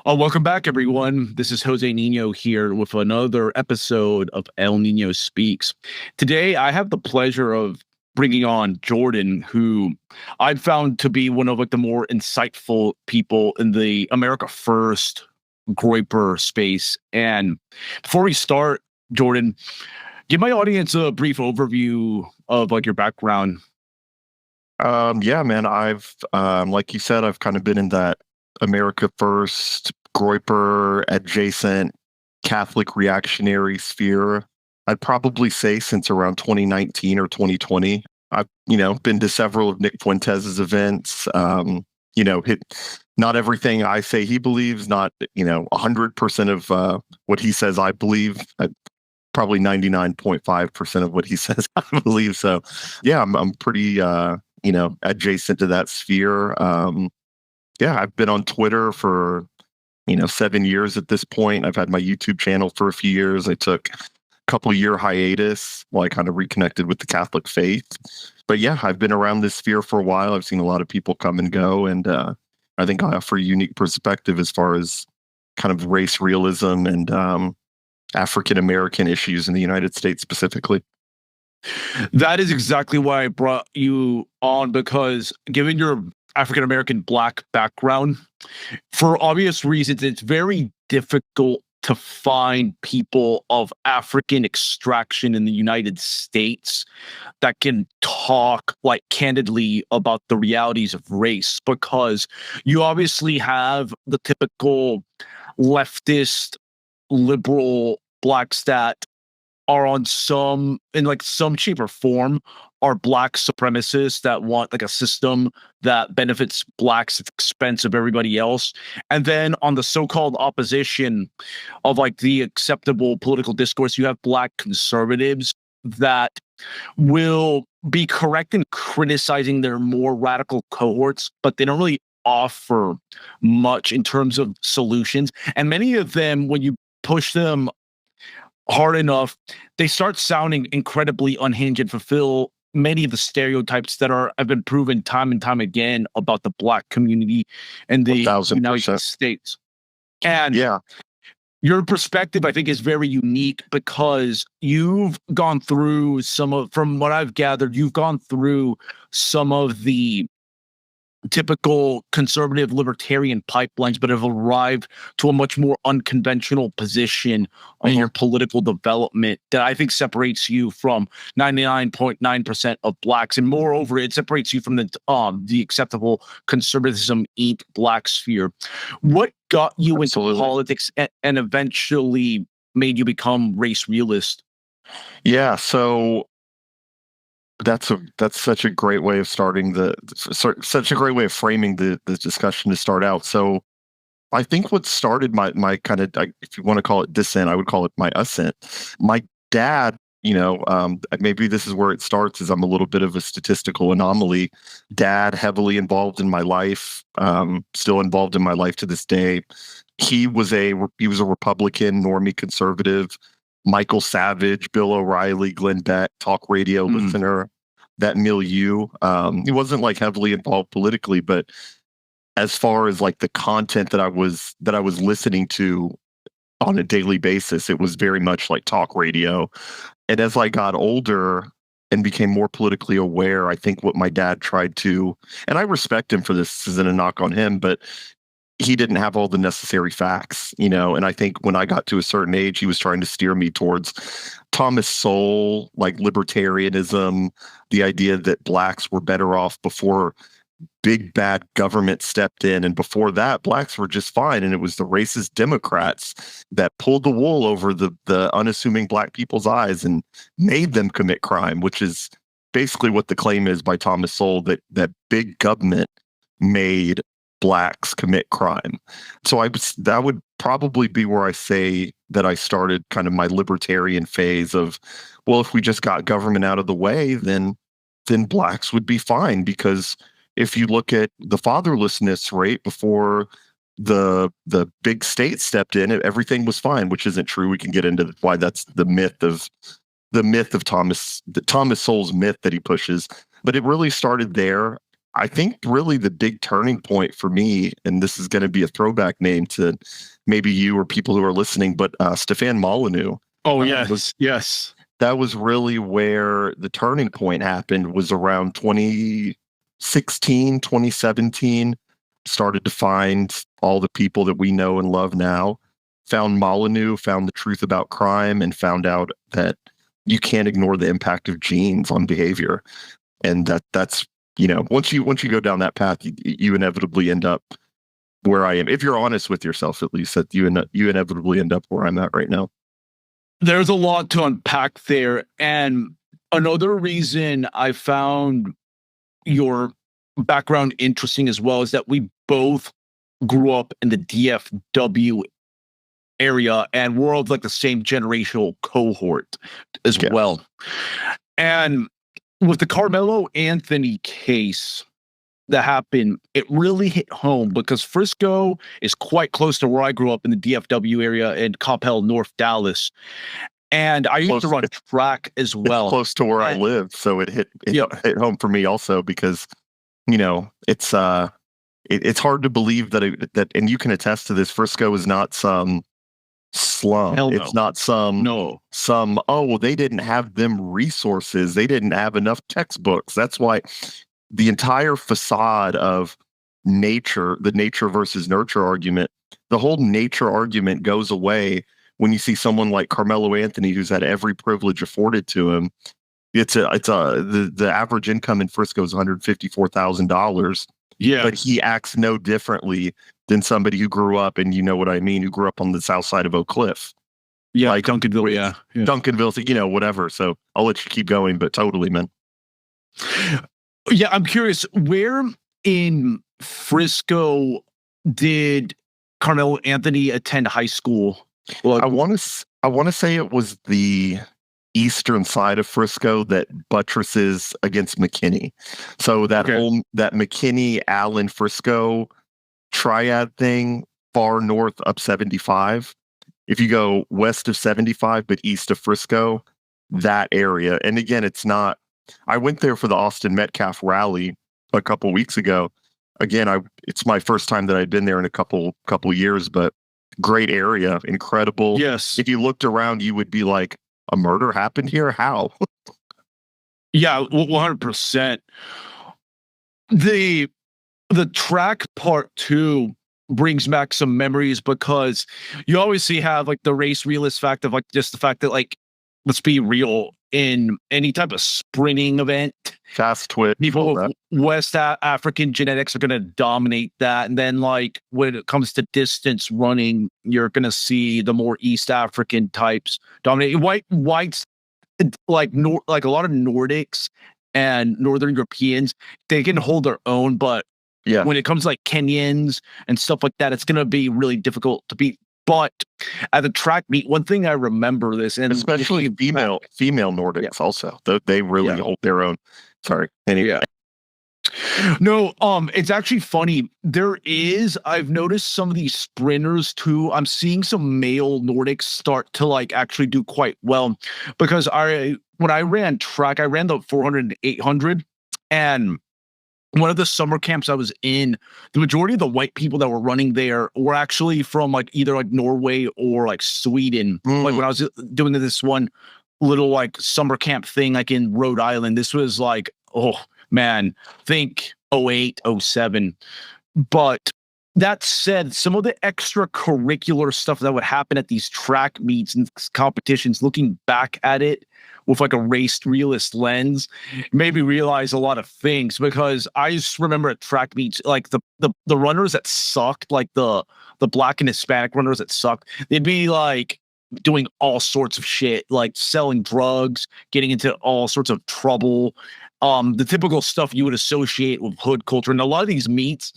Welcome back, everyone. This is Jose Niño here with another episode of El Nino Speaks. Today, I have the pleasure of bringing on Jordan, who I've found to be one of the more insightful people in the America First Groyper space. And before we start, Jordan, give my audience a brief overview of your background. Yeah, man, I've like you said, I've kind of been in that America First, Groyper adjacent Catholic reactionary sphere. I'd probably say since around 2019 or 2020. I've, been to several of Nick Fuentes's events. Hit not everything I say he believes, not 100% of what he says I believe. Probably 99.5% of what he says I believe. So, yeah, I'm pretty adjacent to that sphere. Yeah, I've been on Twitter for, 7 years at this point. I've had my YouTube channel for a few years. I took a couple year hiatus while I kind of reconnected with the Catholic faith. But yeah, I've been around this sphere for a while. I've seen a lot of people come and go. And I think I offer a unique perspective as far as kind of race realism and African American issues in the United States specifically. That is exactly why I brought you on, because given your African American Black background, for obvious reasons, it's very difficult to find people of African extraction in the United States that can talk candidly about the realities of race, because you obviously have the typical leftist liberal blacks that are on some shape or form are black supremacists that want a system that benefits blacks at the expense of everybody else. And then on the so-called opposition of the acceptable political discourse, you have black conservatives that will be correct in criticizing their more radical cohorts, but they don't really offer much in terms of solutions. And many of them, when you push them hard enough, they start sounding incredibly unhinged and fulfill many of the stereotypes that have been proven time and time again about the Black community in the United States. And yeah, your perspective, I think, is very unique because you've gone through from what I've gathered, you've gone through some of the typical conservative libertarian pipelines, but have arrived to a much more unconventional position in your political development that I think separates you from 99.9% of blacks. And moreover, it separates you from the acceptable conservatism Inc. Black sphere. What got you into politics and eventually made you become race realist? Yeah, so that's such a great way of starting such a great way of framing the discussion to start out. So I think what started my kind of, if you want to call it dissent, I would call it my ascent. My dad, maybe this is where it starts, is I'm a little bit of a statistical anomaly. Dad heavily involved in my life, still involved in my life to this day. He was a Republican, normie conservative. Michael Savage, Bill O'Reilly, Glenn Beck, talk radio listener, that milieu. He wasn't heavily involved politically, but as far as the content that I was listening to on a daily basis, it was very much talk radio. And as I got older and became more politically aware, I think what my dad tried to, and I respect him for this isn't a knock on him, but he didn't have all the necessary facts, and I think when I got to a certain age, he was trying to steer me towards Thomas Sowell, libertarianism, the idea that blacks were better off before big bad government stepped in. And before that, blacks were just fine. And it was the racist Democrats that pulled the wool over the unassuming black people's eyes and made them commit crime, which is basically what the claim is by Thomas Sowell, that big government made blacks commit crime. So that would probably be where I say that I started kind of my libertarian phase of, well, if we just got government out of the way, then blacks would be fine. Because if you look at the fatherlessness rate before the big state stepped in, everything was fine, which isn't true. We can get into why that's the myth of Thomas Sowell's myth that he pushes. But it really started there. I think really the big turning point for me, and this is going to be a throwback name to maybe you or people who are listening, but Stefan Molyneux. Oh Was yes. that was really where the turning point happened, was around 2016, 2017. Started to find all the people that we know and love now. Found Molyneux, found the truth about crime, and found out that you can't ignore the impact of genes on behavior. And that's once you go down that path, you inevitably end up where I am. If you're honest with yourself, at least, that you inevitably end up where I'm at right now. There's a lot to unpack there. And another reason I found your background interesting as well is that we both grew up in the DFW area and we're of like the same generational cohort as well. And with the Carmelo Anthony case that happened, it really hit home because Frisco is quite close to where I grew up in the DFW area in Coppell, North Dallas. And I used to run track as well. Close to where I live. So it hit home for me also because, it's hard to believe that, and you can attest to this, Frisco is not some slum. No. It's not they didn't have them resources. They didn't have enough textbooks. That's why the entire facade of the nature versus nurture argument, the whole nature argument goes away when you see someone like Carmelo Anthony, who's had every privilege afforded to him. The average income in Frisco is $154,000. Yeah. But he acts no differently than somebody who grew up, and you know what I mean, who grew up on the south side of Oak Cliff. Yeah, like Duncanville, yeah. Duncanville, whatever. So I'll let you keep going, but totally, man. Yeah, I'm curious, where in Frisco did Carmelo Anthony attend high school? Well, I want to say it was the eastern side of Frisco that buttresses against McKinney. So that McKinney, Allen, Frisco triad thing, far north up 75. If you go west of 75 but east of Frisco, that area. And again, I went there for the Austin Metcalf rally a couple weeks ago. Again, it's my first time that I'd been there in a couple years, but great area, incredible. Yes. If you looked around, you would be like, a murder happened here? How? Yeah, 100%. The track part 2 brings back some memories because you obviously have like the race realist fact of like just the fact that, like, let's be real, in any type of sprinting event, fast twitch, people with West African genetics are going to dominate that. And then like when it comes to distance running, you're going to see the more East African types dominate. Whites, like a lot of Nordics and Northern Europeans, they can hold their own, but when it comes to like Kenyans and stuff like that, it's going to be really difficult to beat. But at the track meet, one thing I remember this, and especially female Nordics also, they really hold their own. Sorry. Anyway. No, it's actually funny. I've noticed some of these sprinters too. I'm seeing some male Nordics start to like actually do quite well because when I ran track, I ran the 400 and 800, and one of the summer camps I was in, the majority of the white people that were running there were actually from like either like Norway or like Sweden. Like when I was doing this one little like summer camp thing, like in Rhode Island, this was like, oh man, think 08, 07. But that said, some of the extracurricular stuff that would happen at these track meets and competitions, looking back at it with like a race realist lens, made me realize a lot of things, because I just remember at track meets, like the runners that sucked, like the Black and Hispanic runners that sucked, they'd be like doing all sorts of shit, like selling drugs, getting into all sorts of trouble, the typical stuff you would associate with hood culture. And a lot of these meets,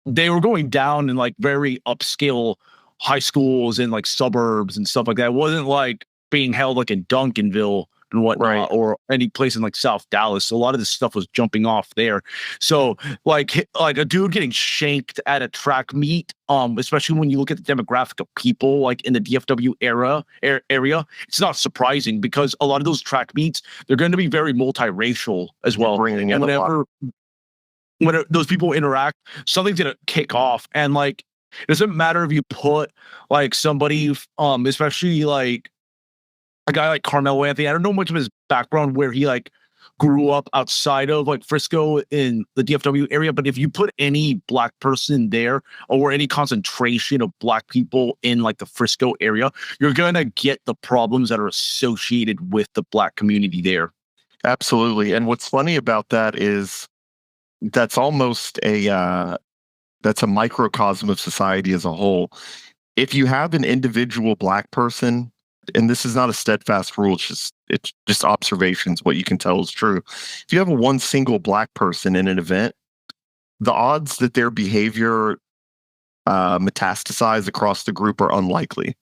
they were going down in like very upscale high schools in like suburbs and stuff like that. It wasn't like being held like in Duncanville and whatnot, or any place in like South Dallas. So a lot of this stuff was jumping off there. So like a dude getting shanked at a track meet, especially when you look at the demographic of people like in the DFW area, it's not surprising because a lot of those track meets, they're going to be very multiracial as well. And when those people interact, something's gonna kick off, and like it doesn't matter if you put like somebody, especially like a guy like Carmelo Anthony. I don't know much of his background where he like grew up outside of like Frisco in the DFW area, but if you put any black person there or any concentration of black people in like the Frisco area, you're gonna get the problems that are associated with the black community there. Absolutely. And what's funny about that is that's almost that's a microcosm of society as a whole. If you have an individual black person, and this is not a steadfast rule, it's just observations, what you can tell is true. If you have a one single black person in an event, the odds that their behavior metastasize across the group are unlikely,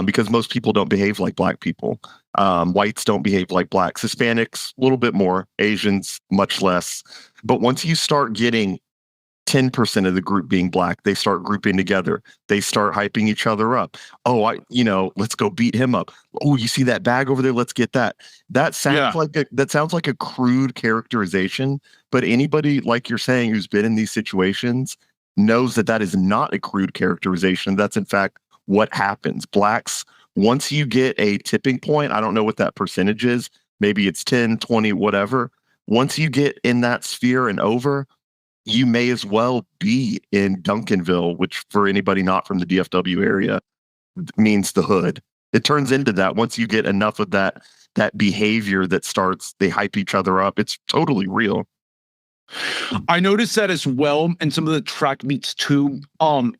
because most people don't behave like black people. Whites don't behave like blacks, Hispanics, a little bit more, Asians, much less. But once you start getting 10% of the group being black, they start grouping together. They start hyping each other up. Oh, let's go beat him up. Oh, you see that bag over there? Let's get that. Yeah. That sounds like a crude characterization, but anybody, like you're saying, who's been in these situations knows that that is not a crude characterization. That's in fact what happens. Blacks, once you get a tipping point, I don't know what that percentage is. Maybe it's 10, 20, whatever. Once you get in that sphere and over, you may as well be in Duncanville, which for anybody not from the DFW area means the hood. It turns into that once you get enough of that behavior that starts, they hype each other up. It's totally real. I noticed that as well in some of the track meets too.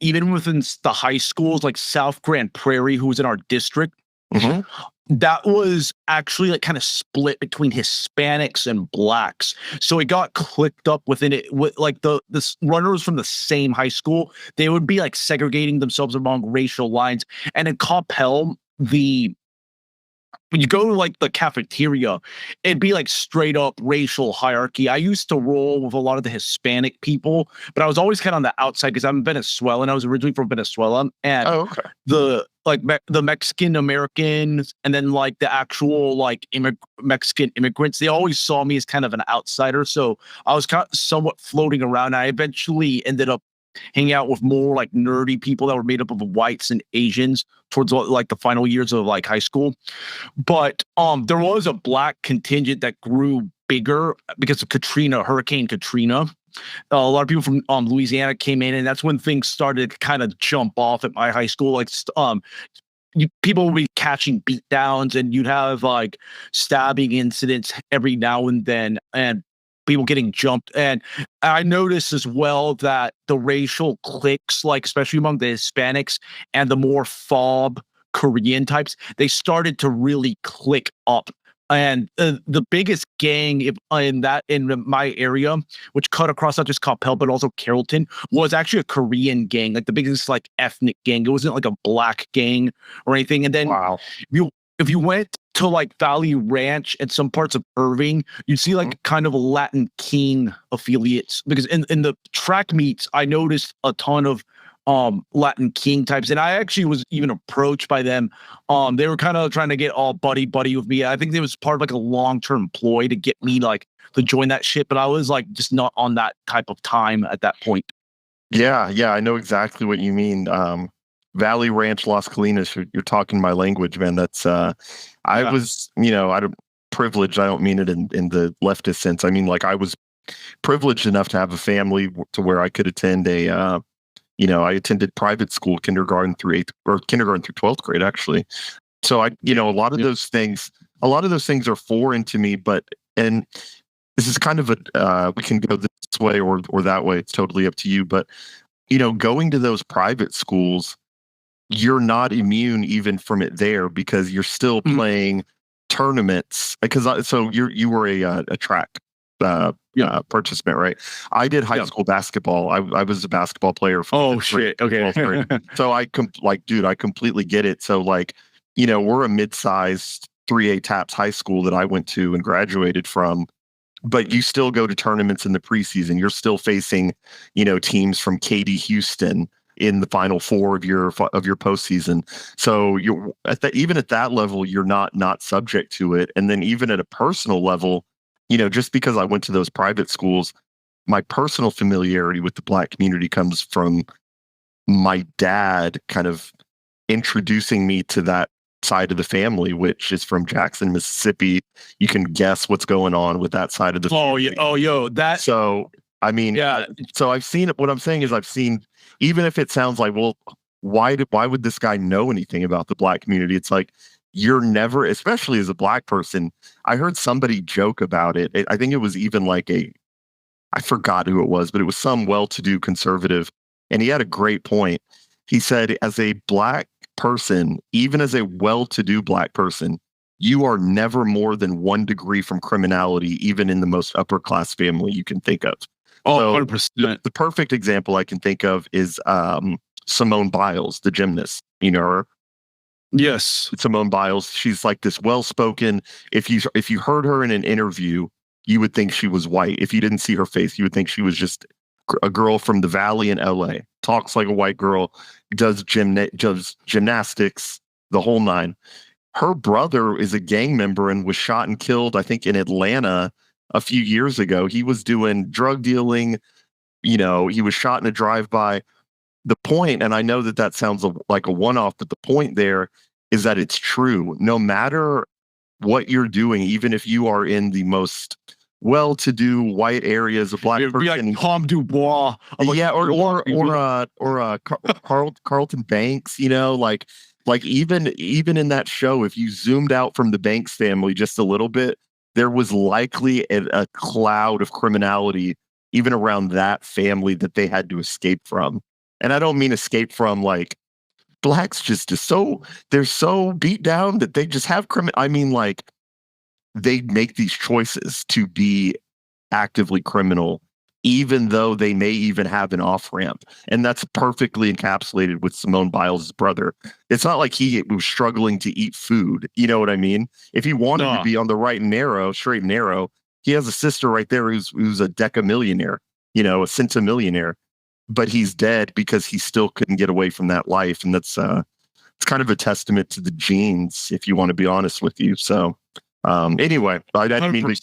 Even within the high schools, like South Grand Prairie, who was in our district, Mhm. that was actually like kind of split between Hispanics and blacks. So it got clicked up within it with like the runners from the same high school. They would be like segregating themselves along racial lines. And in Coppell, the when you go to like the cafeteria, it'd be like straight up racial hierarchy. I used to roll with a lot of the Hispanic people, but I was always kind of on the outside because I'm Venezuelan. I was originally from Venezuela, and Oh, okay. the Mexican Americans, and then like the actual like Mexican immigrants, they always saw me as kind of an outsider. So I was kind of somewhat floating around. I eventually ended up hanging out with more like nerdy people that were made up of whites and Asians towards like the final years of like high school. But there was a black contingent that grew bigger because of Katrina, Hurricane Katrina. A lot of people from Louisiana came in, and that's when things started to kind of jump off at my high school. Like people would be catching beat downs, and you'd have like stabbing incidents every now and then, and people getting jumped. And I noticed as well that the racial cliques, like especially among the Hispanics and the more fob Korean types, they started to really click up. And the biggest gang in my area, which cut across not just Coppell but also Carrollton, was actually a Korean gang, like the biggest like ethnic gang. It wasn't like a black gang or anything. And then Wow. you if you went to like Valley Ranch and some parts of Irving, you'd see Mhm. like kind of a Latin King affiliates, because in the track meets, I noticed a ton of Latin King types, and I actually was even approached by them. They were kind of trying to get all buddy with me. I think it was part of like a long-term ploy to get me like to join that shit, but I was like just not on that type of time at that point. Yeah, yeah, I know exactly what you mean. Valley Ranch, Las Colinas, you're talking my language, man. That's I Yeah. was, I don't privileged. I don't mean it in the leftist sense. I mean, like I was privileged enough to have a family to where I could attend I attended private school, kindergarten through eighth or kindergarten through 12th grade, actually. So a lot of Yeah. a lot of those things are foreign to me, and this is kind of we can go this way or that way. It's totally up to you. But, going to those private schools, you're not immune even from it there because you're still Mhm. playing tournaments. So you were a track Yeah. participant, right? I did high Yeah. school basketball. I was a basketball player from Oh fifth grade shit. to Okay. 12th grade. So dude, I completely get it. So like, we're a mid-sized 3A TAPS high school that I went to and graduated from, but you still go to tournaments in the preseason. You're still facing, teams from Katy, Houston in the final four of your postseason. So you're even at that level, you're not subject to it. And then even at a personal level, just because I went to those private schools, my personal familiarity with the Black community comes from my dad kind of introducing me to that side of the family, which is from Jackson, Mississippi. You can guess what's going on with that side of the Oh, yeah. family. Oh, yo, that. So, I mean, Yeah. so I've seen it. What I'm saying is I've seen, even if it sounds like, well, why would this guy know anything about the Black community? It's like, you're never, especially as a Black person. I heard somebody joke about it. I think it was even like I forgot who it was, but it was some well-to-do conservative. And he had a great point. He said, as a Black person, even as a well-to-do Black person, you are never more than 1 degree from criminality, even in the most upper class family you can think of. Oh, So 100%. the perfect example I can think of is Simone Biles, the gymnast. You know her? Yes. Simone Biles. She's like this well-spoken. If you heard her in an interview, you would think she was white. If you didn't see her face, you would think she was just a girl from the Valley in LA. Talks like a white girl, does gymnastics, the whole nine. Her brother is a gang member and was shot and killed, I think, in Atlanta a few years ago. He was doing drug dealing. He was shot in a drive-by. The point, and I know that sounds like a one-off, but the point there is that it's true. No matter what you're doing, even if you are in the most well-to-do white areas, a Black It'd be person, like Tom Dubois. yeah, or Carlton Banks, like even in that show, if you zoomed out from the Banks family just a little bit, there was likely a cloud of criminality even around that family that they had to escape from. And I don't mean escape from like Blacks they're so beat down that they just have I mean, like, they make these choices to be actively criminal, even though they may even have an off ramp. And that's perfectly encapsulated with Simone Biles' brother. It's not like he was struggling to eat food. You know what I mean? If he wanted to be on the straight and narrow, he has a sister right there who's a decamillionaire, a centimillionaire, but he's dead because he still couldn't get away from that life. And that's it's kind of a testament to the genes, if you want to be honest with you. So anyway, I didn't mean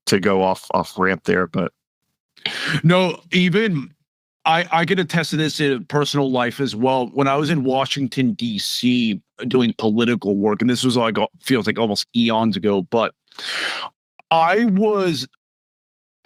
to go off ramp there, but no, even I can attest to this in personal life as well. When I was in Washington, D.C., doing political work, and this was like feels like almost eons ago, but I was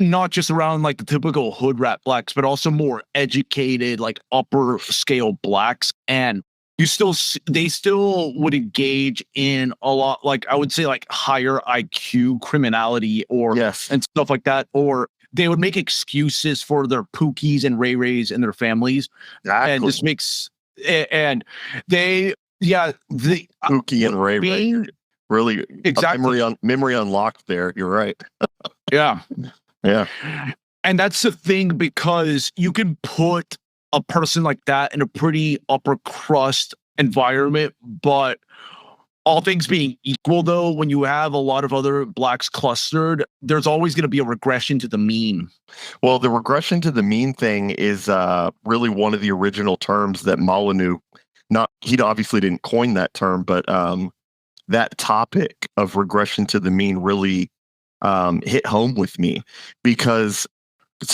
not just around like the typical hood rat Blacks, but also more educated, like upper scale Blacks. And they still would engage in a lot, like I would say, like higher IQ criminality yes, and stuff like that. Or they would make excuses for their Pookies and Ray Rays and their families. Exactly. And this makes, and the Pookie and Ray Ray. Really, exactly. Memory unlocked there. You're right. Yeah. Yeah. And that's the thing, because you can put a person like that in a pretty upper crust environment, but all things being equal, though, when you have a lot of other Blacks clustered, there's always going to be a regression to the mean. Well, the regression to the mean thing is really one of the original terms that Molyneux, he obviously didn't coin that term, but that topic of regression to the mean really hit home with me, because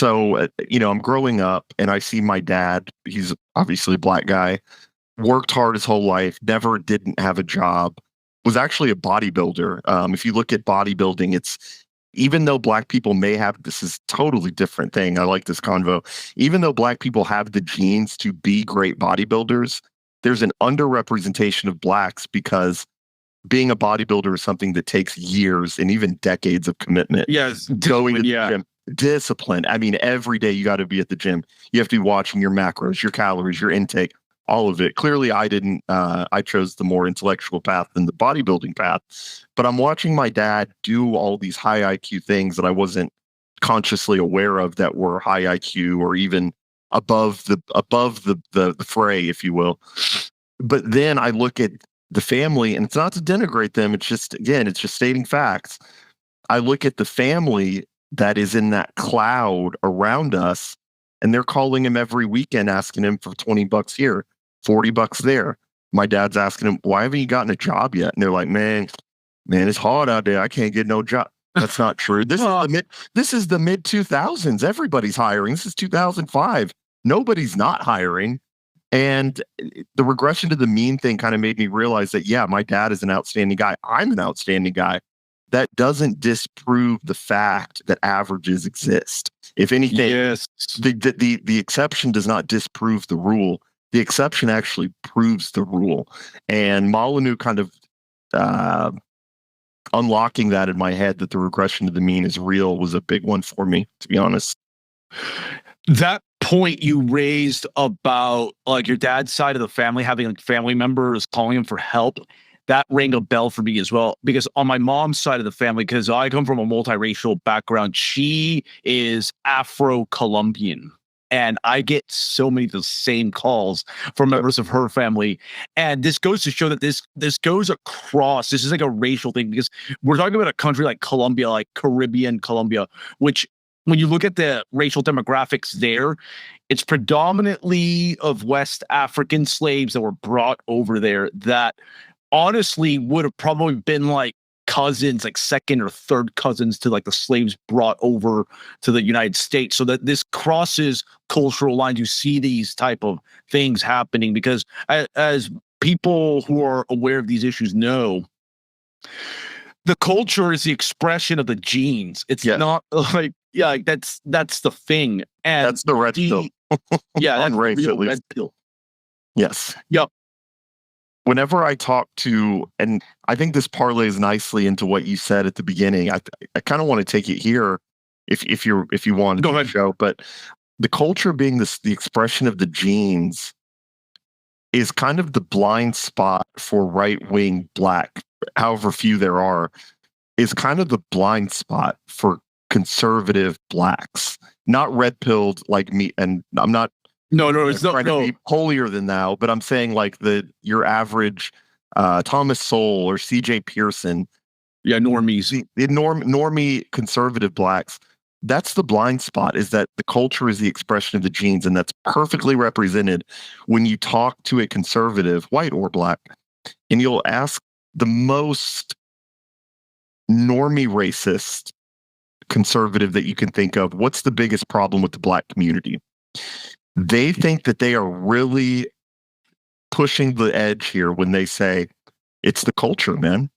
I'm growing up and I see my dad. He's obviously a Black guy, worked hard his whole life, never didn't have a job, was actually a bodybuilder. If you look at bodybuilding, it's, even though Black people may have, this is totally different thing. I like this convo. Even though Black people have the genes to be great bodybuilders, there's an underrepresentation of Blacks, because being a bodybuilder is something that takes years and even decades of commitment. Yes. Going to the gym. Discipline. I mean, every day you got to be at the gym. You have to be watching your macros, your calories, your intake, all of it. Clearly, I didn't. I chose the more intellectual path than the bodybuilding path. But I'm watching my dad do all these high IQ things that I wasn't consciously aware of, that were high IQ or even above the fray, if you will. But then I look at the family, and it's not to denigrate them. It's just stating facts. I look at the family that is in that cloud around us, and they're calling him every weekend, asking him for $20 here, $40 there. My dad's asking him, why haven't you gotten a job yet? And they're like, man, it's hard out there. I can't get no job. That's not true. This is the mid 2000s. Everybody's hiring. This is 2005. Nobody's not hiring. And the regression to the mean thing kind of made me realize that, yeah, my dad is an outstanding guy. I'm an outstanding guy. That doesn't disprove the fact that averages exist. If anything, Yes. the exception does not disprove the rule. The exception actually proves the rule. And Molyneux kind of unlocking that in my head, that the regression to the mean is real, was a big one for me, to be honest. That point you raised about like your dad's side of the family having like family members calling him for help, that rang a bell for me as well. Because on my mom's side of the family, because I come from a multiracial background, she is Afro-Colombian. And I get so many of the same calls from members of her family. And this goes to show that this goes across. This is like a racial thing, because we're talking about a country like Colombia, like Caribbean Colombia, which when you look at the racial demographics there, it's predominantly of West African slaves that were brought over there that honestly would have probably been like cousins, like second or third cousins to like the slaves brought over to the United States. So that this crosses cultural lines. You see these type of things happening because as people who are aware of these issues know, the culture is the expression of the genes. It's not like, yeah, like that's the thing. And that's the red pill. Yeah, on that's race, real at least. red pill. Yes. Yep. Whenever I talk to, and I think this parlays nicely into what you said at the beginning. I kind of want to take it here, if you want Go to ahead. show, but the culture being the expression of the genes is kind of the blind spot for right-wing black, however few there are, is kind of the blind spot for conservative blacks, not red-pilled like me. And I'm not No, it's not. trying to be holier than thou, but I'm saying like your average Thomas Sowell or C.J. Pearson. Yeah, normies. The normie conservative blacks. That's the blind spot, is that the culture is the expression of the genes, and that's perfectly represented when you talk to a conservative, white or black, and you'll ask the most normie racist conservative that you can think of, what's the biggest problem with the black community? They think that they are really pushing the edge here when they say it's the culture, man.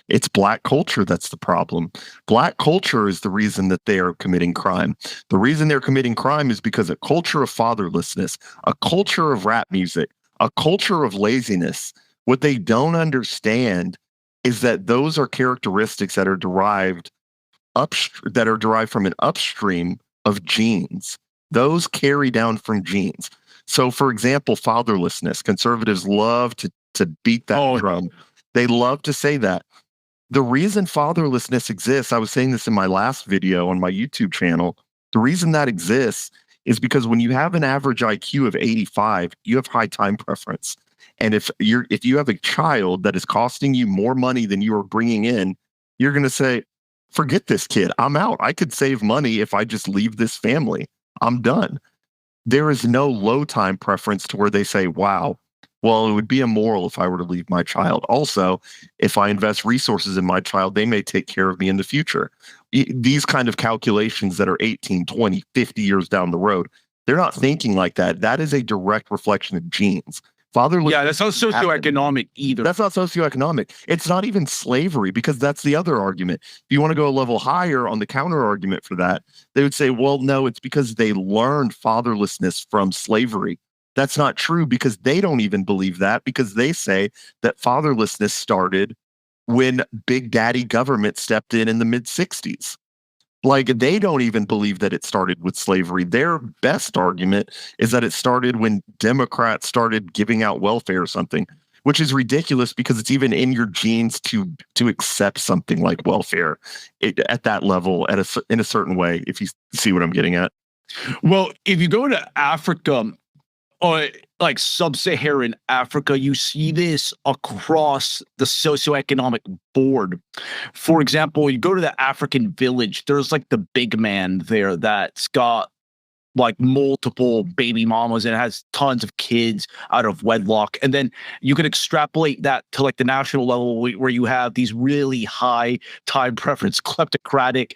It's black culture that's the problem. Black culture is the reason that they are committing crime. The reason they're committing crime is because a culture of fatherlessness, a culture of rap music, a culture of laziness. What they don't understand is that those are characteristics that are derived from an upstream of genes. Those carry down from genes. So, for example, fatherlessness. Conservatives love to beat that drum. They love to say that. The reason fatherlessness exists, I was saying this in my last video on my YouTube channel, the reason that exists is because when you have an average IQ of 85, you have high time preference. And if you have a child that is costing you more money than you are bringing in, you're going to say, forget this kid. I'm out. I could save money if I just leave this family. I'm done. There is no low time preference to where they say, wow, well, it would be immoral if I were to leave my child. Also, if I invest resources in my child, they may take care of me in the future. These kind of calculations that are 18, 20, 50 years down the road, they're not thinking like that. That is a direct reflection of genes. Yeah, that's not socioeconomic either. That's not socioeconomic. It's not even slavery, because that's the other argument. If you want to go a level higher on the counter argument for that, they would say, well, no, it's because they learned fatherlessness from slavery. That's not true, because they don't even believe that, because they say that fatherlessness started when Big Daddy government stepped in the mid 60s. Like, they don't even believe that it started with slavery. Their best argument is that it started when Democrats started giving out welfare or something, which is ridiculous, because it's even in your genes to accept something like welfare at that level, in a certain way, if you see what I'm getting at. Well, if you go to Africa, or like sub-Saharan Africa, you see this across the socioeconomic board. For example, you go to the African village, there's like the big man there that's got like multiple baby mamas and has tons of kids out of wedlock. And then you can extrapolate that to like the national level where you have these really high time preference kleptocratic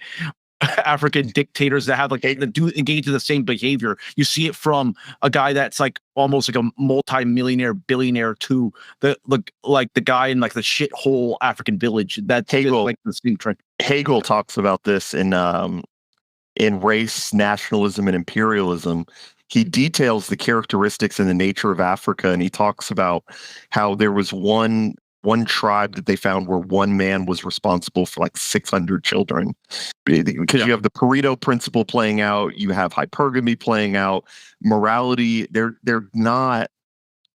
African dictators that have like that do engage in the same behavior. You see it from a guy that's like almost like a multi-millionaire billionaire to the guy in like the shithole African village. That's like the same trend. Hegel talks about this in Race, Nationalism, and Imperialism. He details the characteristics and the nature of Africa, and he talks about how there was one tribe that they found where one man was responsible for like 600 children, because you have the Pareto principle playing out, you have hypergamy playing out, morality. They're not,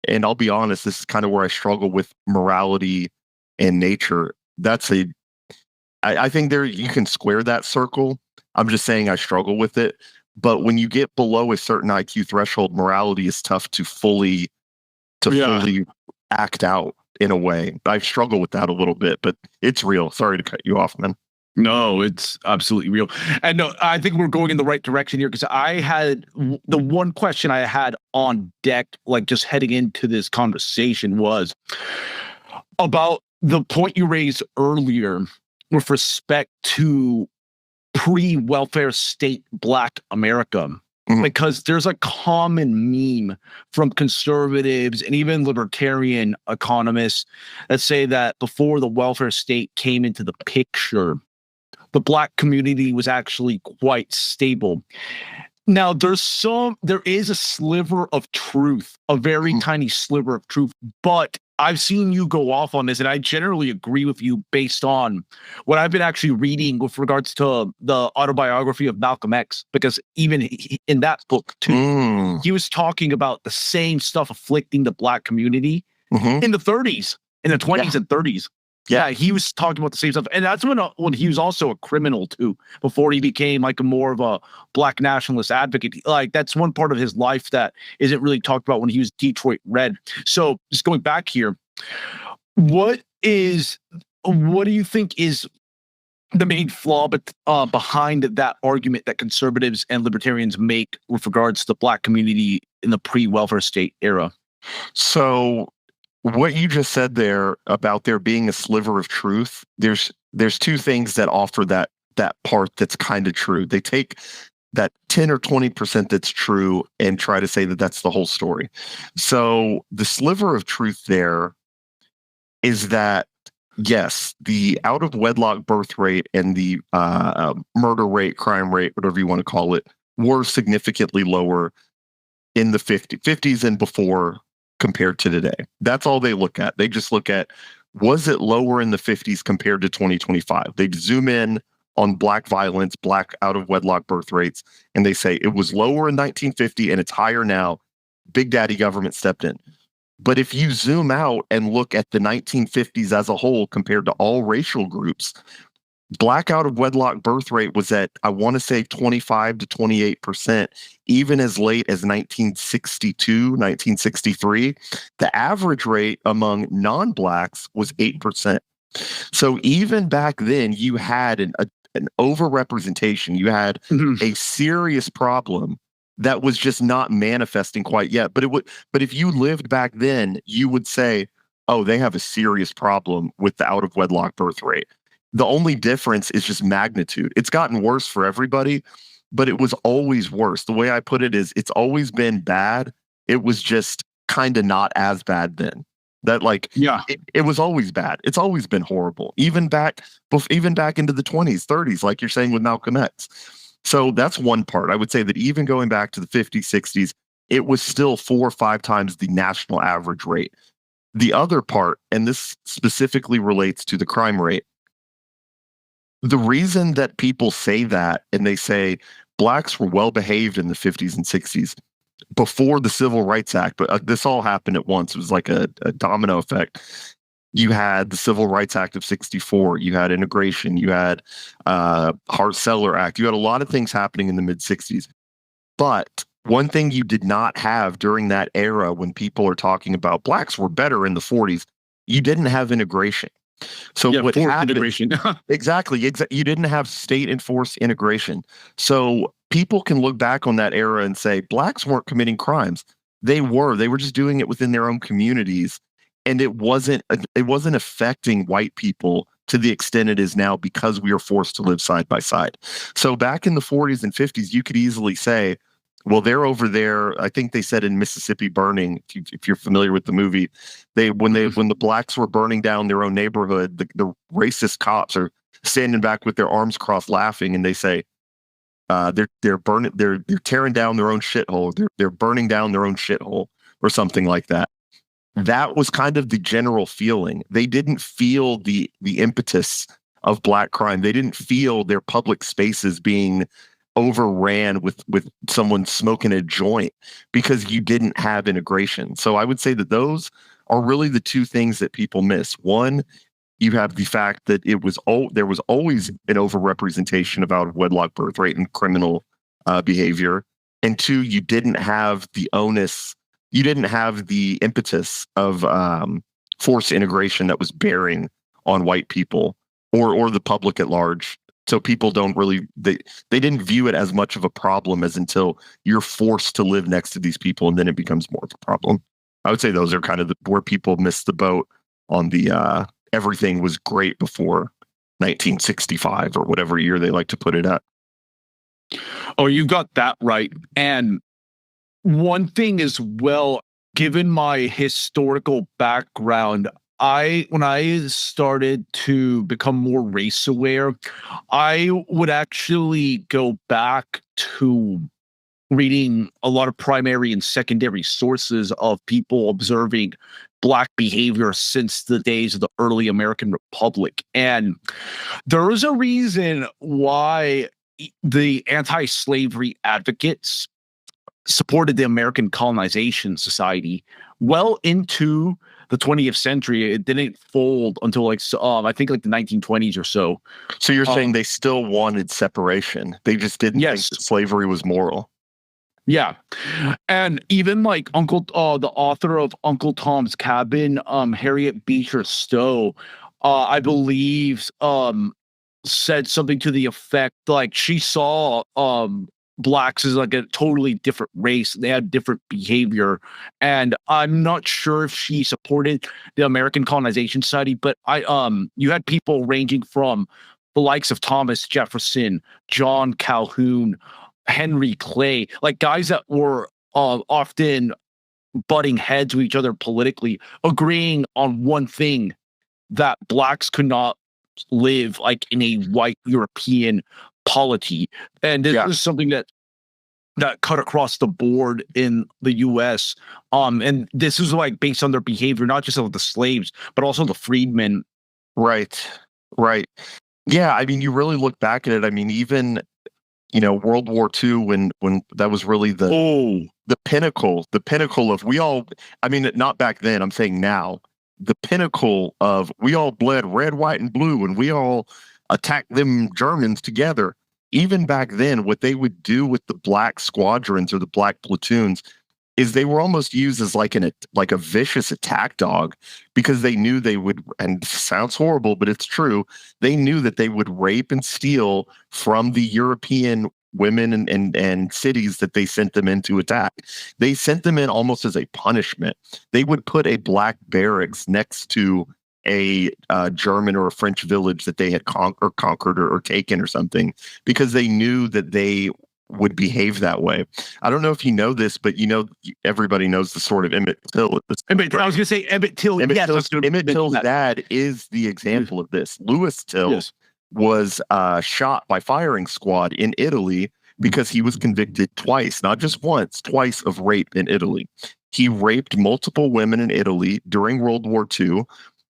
and I'll be honest, this is kind of where I struggle with morality and nature. I think you can square that circle. I'm just saying I struggle with it. But when you get below a certain IQ threshold, morality is tough to fully act out in a way. I struggle with that a little bit, but it's real. Sorry to cut you off, man. No, it's absolutely real. And no, I think we're going in the right direction here, because I had the one question I had on deck, like just heading into this conversation, was about the point you raised earlier with respect to pre-welfare state Black America. Because there's a common meme from conservatives and even libertarian economists that say that before the welfare state came into the picture, the Black community was actually quite stable. Now, there is a sliver of truth, a very tiny sliver of truth, but I've seen you go off on this, and I generally agree with you based on what I've been actually reading with regards to the autobiography of Malcolm X, because even in that book, too, he was talking about the same stuff afflicting the Black community in the 30s, in the 20s and 30s. Yeah, he was talking about the same stuff. And that's when he was also a criminal, too, before he became like more of a Black nationalist advocate. Like, that's one part of his life that isn't really talked about when he was Detroit Red. So just going back here, what do you think is the main flaw behind that argument that conservatives and libertarians make with regards to the Black community in the pre-welfare state era? So what you just said there about there being a sliver of truth, there's two things that offer that part that's kind of true. They take that 10 or 20% that's true and try to say that that's the whole story. So the sliver of truth there is that, yes, the out of wedlock birth rate and the murder rate, crime rate, whatever you want to call it, were significantly lower in the 50s and before compared to today. That's all they look at. They just look at, was it lower in the 50s compared to 2025? They zoom in on Black violence, Black out of wedlock birth rates, and they say it was lower in 1950 and it's higher now. Big Daddy government stepped in. But if you zoom out and look at the 1950s as a whole compared to all racial groups, Black out of wedlock birth rate was at, I want to say, 25 to 28%, even as late as 1962, 1963. The average rate among non-Blacks was 8%. So even back then, you had an overrepresentation. You had a serious problem that was just not manifesting quite yet. But if you lived back then, you would say, oh, they have a serious problem with the out of wedlock birth rate. The only difference is just magnitude. It's gotten worse for everybody, but it was always worse. The way I put it is, it's always been bad. It was just kind of not as bad then. That it was always bad. It's always been horrible, even back into the 20s, 30s, like you're saying with Malcolm X. So that's one part. I would say that even going back to the 50s, 60s, it was still 4 or 5 times the national average rate. The other part, and this specifically relates to the crime rate, the reason that people say that, and they say Blacks were well behaved in the 50s and 60s before the Civil Rights Act, but this all happened at once. It was like a domino effect. You had the Civil Rights Act of 64. You had immigration. You had Hart-Celler Act. You had a lot of things happening in the mid-60s. But one thing you did not have during that era, when people are talking about Blacks were better in the 40s, you didn't have integration. So what happened? Integration. Exactly. You didn't have state enforced integration. So people can look back on that era and say blacks weren't committing crimes. They were just doing it within their own communities, and it wasn't affecting white people to the extent it is now because we are forced to live side by side. So back in the 40s and 50s, you could easily say, well, they're over there. I think they said in Mississippi Burning, if you're familiar with the movie, when the blacks were burning down their own neighborhood, the racist cops are standing back with their arms crossed laughing, and they say, they're tearing down their own shithole. They're burning down their own shithole or something like that. That was kind of the general feeling. They didn't feel the impetus of black crime. They didn't feel their public spaces being overran with someone smoking a joint because you didn't have integration. So I would say that those are really the two things that people miss. One, you have the fact that there was always an overrepresentation of out of wedlock birth rate and criminal behavior, and two, you didn't have the onus, you didn't have the impetus of forced integration that was bearing on white people or the public at large. So people don't really they didn't view it as much of a problem as until you're forced to live next to these people, and then it becomes more of a problem. I would say those are kind of where people miss the boat on the everything was great before 1965 or whatever year they like to put it at. Oh, you got that right. And one thing as well, given my historical background, when I started to become more race aware, I would actually go back to reading a lot of primary and secondary sources of people observing black behavior since the days of the early American Republic. And there is a reason why the anti-slavery advocates supported the American Colonization Society well into the 20th century. It didn't fold until I think like the 1920s or so. So you're saying they still wanted separation. They just didn't think that slavery was moral. Yeah. And even like the author of Uncle Tom's Cabin, Harriet Beecher Stowe, I believe, said something to the effect like she saw blacks as like a totally different race. They had different behavior. And I'm not sure if she supported the American Colonization Society, but you had people ranging from the likes of Thomas Jefferson, John Calhoun, Henry Clay, like guys that were often butting heads with each other politically, agreeing on one thing, that blacks could not live like in a white European polity. And this is something that cut across the board in the US. And this is like based on their behavior, not just of the slaves, but also the freedmen. Right. Yeah, I mean, you really look back at it. I mean, even World War II, when that was really the pinnacle of not back then, I'm saying now, the pinnacle of we all bled red, white, and blue, and we all attacked them Germans together. Even back then, what they would do with the black squadrons or the black platoons is they were almost used as like a vicious attack dog, because they knew they would, and sounds horrible, but it's true, they knew that they would rape and steal from the European women and cities that they sent them in to attack. They sent them in almost as a punishment. They would put a black barracks next to a German or a French village that they had conquered or taken or something, because they knew that they would behave that way. I don't know if you know this, but everybody knows the sort of Emmett Till. I was going to say Emmett Till. Emmett Till's dad is the example of this. Louis Till was shot by firing squad in Italy because he was convicted twice, not just once, twice of rape in Italy. He raped multiple women in Italy during World War II.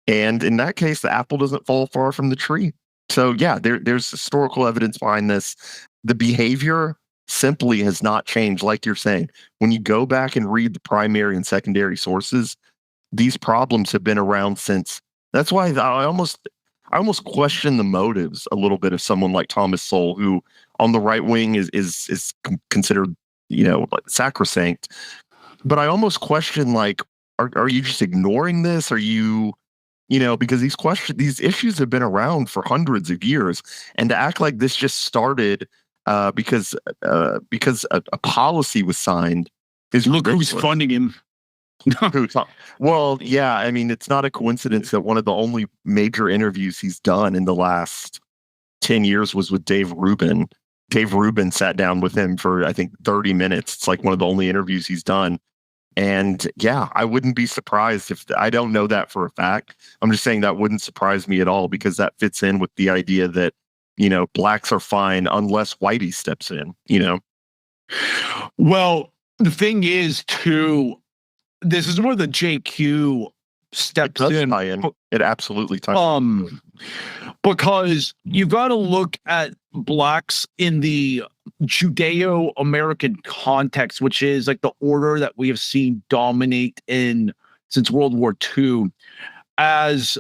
And in that case, the apple doesn't fall far from the tree. So yeah, there's historical evidence behind this. The behavior simply has not changed. Like you're saying, when you go back and read the primary and secondary sources, these problems have been around since. That's why I almost question the motives a little bit of someone like Thomas Sowell, who on the right wing is considered, like sacrosanct. But I almost question, like, are you just ignoring this? Are you, because these issues have been around for hundreds of years, and to act like this just started because a policy was signed is Look who's ridiculous. funding him. Well, yeah, I mean, it's not a coincidence that one of the only major interviews he's done in the last 10 years was with Dave Rubin. Dave Rubin sat down with him for, I think, 30 minutes. It's like one of the only interviews he's done. And yeah, I wouldn't be surprised if I don't know that for a fact. I'm just saying that wouldn't surprise me at all because that fits in with the idea that, blacks are fine unless whitey steps in. Well, the thing is, too, this is where the JQ It steps does in. tie in. It absolutely ties in. Because you've got to look at blacks in the Judeo-American context, which is like the order that we have seen dominate since World War II, as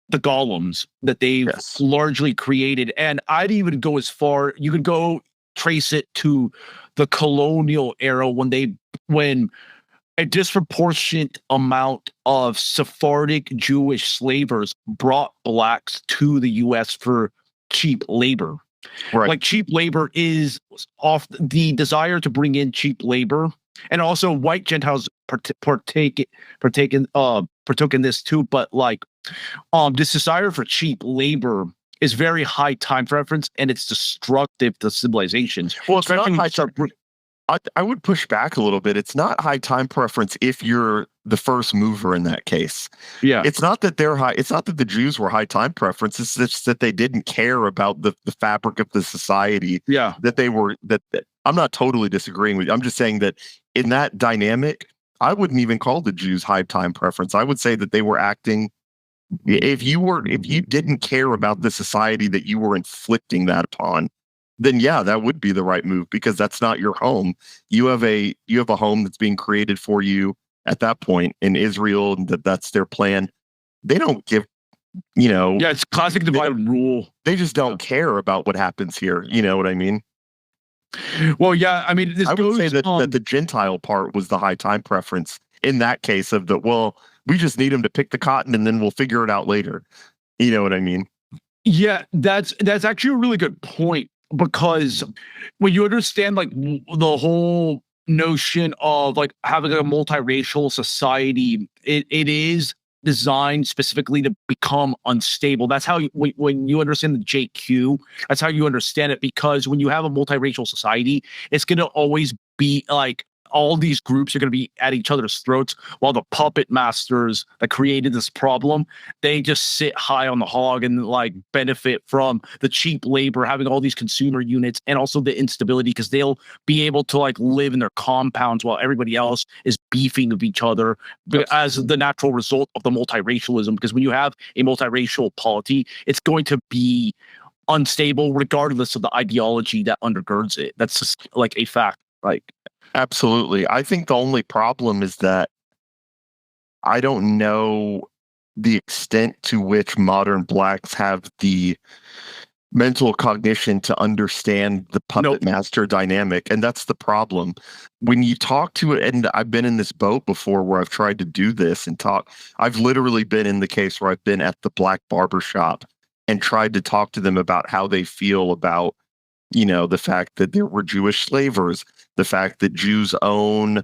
the golems that they've Yes. largely created. And I'd even go as far, you could go trace it to the colonial era when a disproportionate amount of Sephardic Jewish slavers brought blacks to the U.S. for cheap labor. Right. Like cheap labor is off the desire to bring in cheap labor, and also white Gentiles partook in this too. But like, this desire for cheap labor is very high time preference, and it's destructive to civilizations. Well, it's not Especially when high you start I would push back a little bit. It's not high time preference if you're the first mover in that case. yeah. It's not that they're high. It's not that the Jews were high time preference. It's just that they didn't care about the fabric of the society. Yeah. That they were that I'm not totally disagreeing with you. I'm just saying that in that dynamic, I wouldn't even call the Jews high time preference. I would say that they were acting. If you didn't care about the society that you were inflicting that upon, then yeah, that would be the right move because that's not your home. You have a home that's being created for you at that point in Israel, and that's their plan. They don't give, Yeah, it's classic divide and rule. They just don't care about what happens here. You know what I mean? Well, yeah, I mean, I would say that the Gentile part was the high time preference in that case of we just need them to pick the cotton and then we'll figure it out later. You know what I mean? Yeah, that's actually a really good point. Because when you understand like the whole notion of like having a multiracial society, it is designed specifically to become unstable. That's how when you understand the JQ, that's how you understand it. Because when you have a multiracial society, it's going to always be like all these groups are going to be at each other's throats, while the puppet masters that created this problem, they just sit high on the hog and like benefit from the cheap labor, having all these consumer units, and also the instability because they'll be able to like live in their compounds while everybody else is beefing with each other as the natural result of the multiracialism. Because when you have a multiracial polity, it's going to be unstable regardless of the ideology that undergirds it. That's just like a fact. Like, absolutely. I think the only problem is that I don't know the extent to which modern blacks have the mental cognition to understand the puppet master dynamic. And that's the problem. When you talk to it, and I've been in this boat before where I've tried to do this and talk. I've literally been in the case where I've been at the black barber shop and tried to talk to them about how they feel about the fact that there were Jewish slavers, the fact that Jews own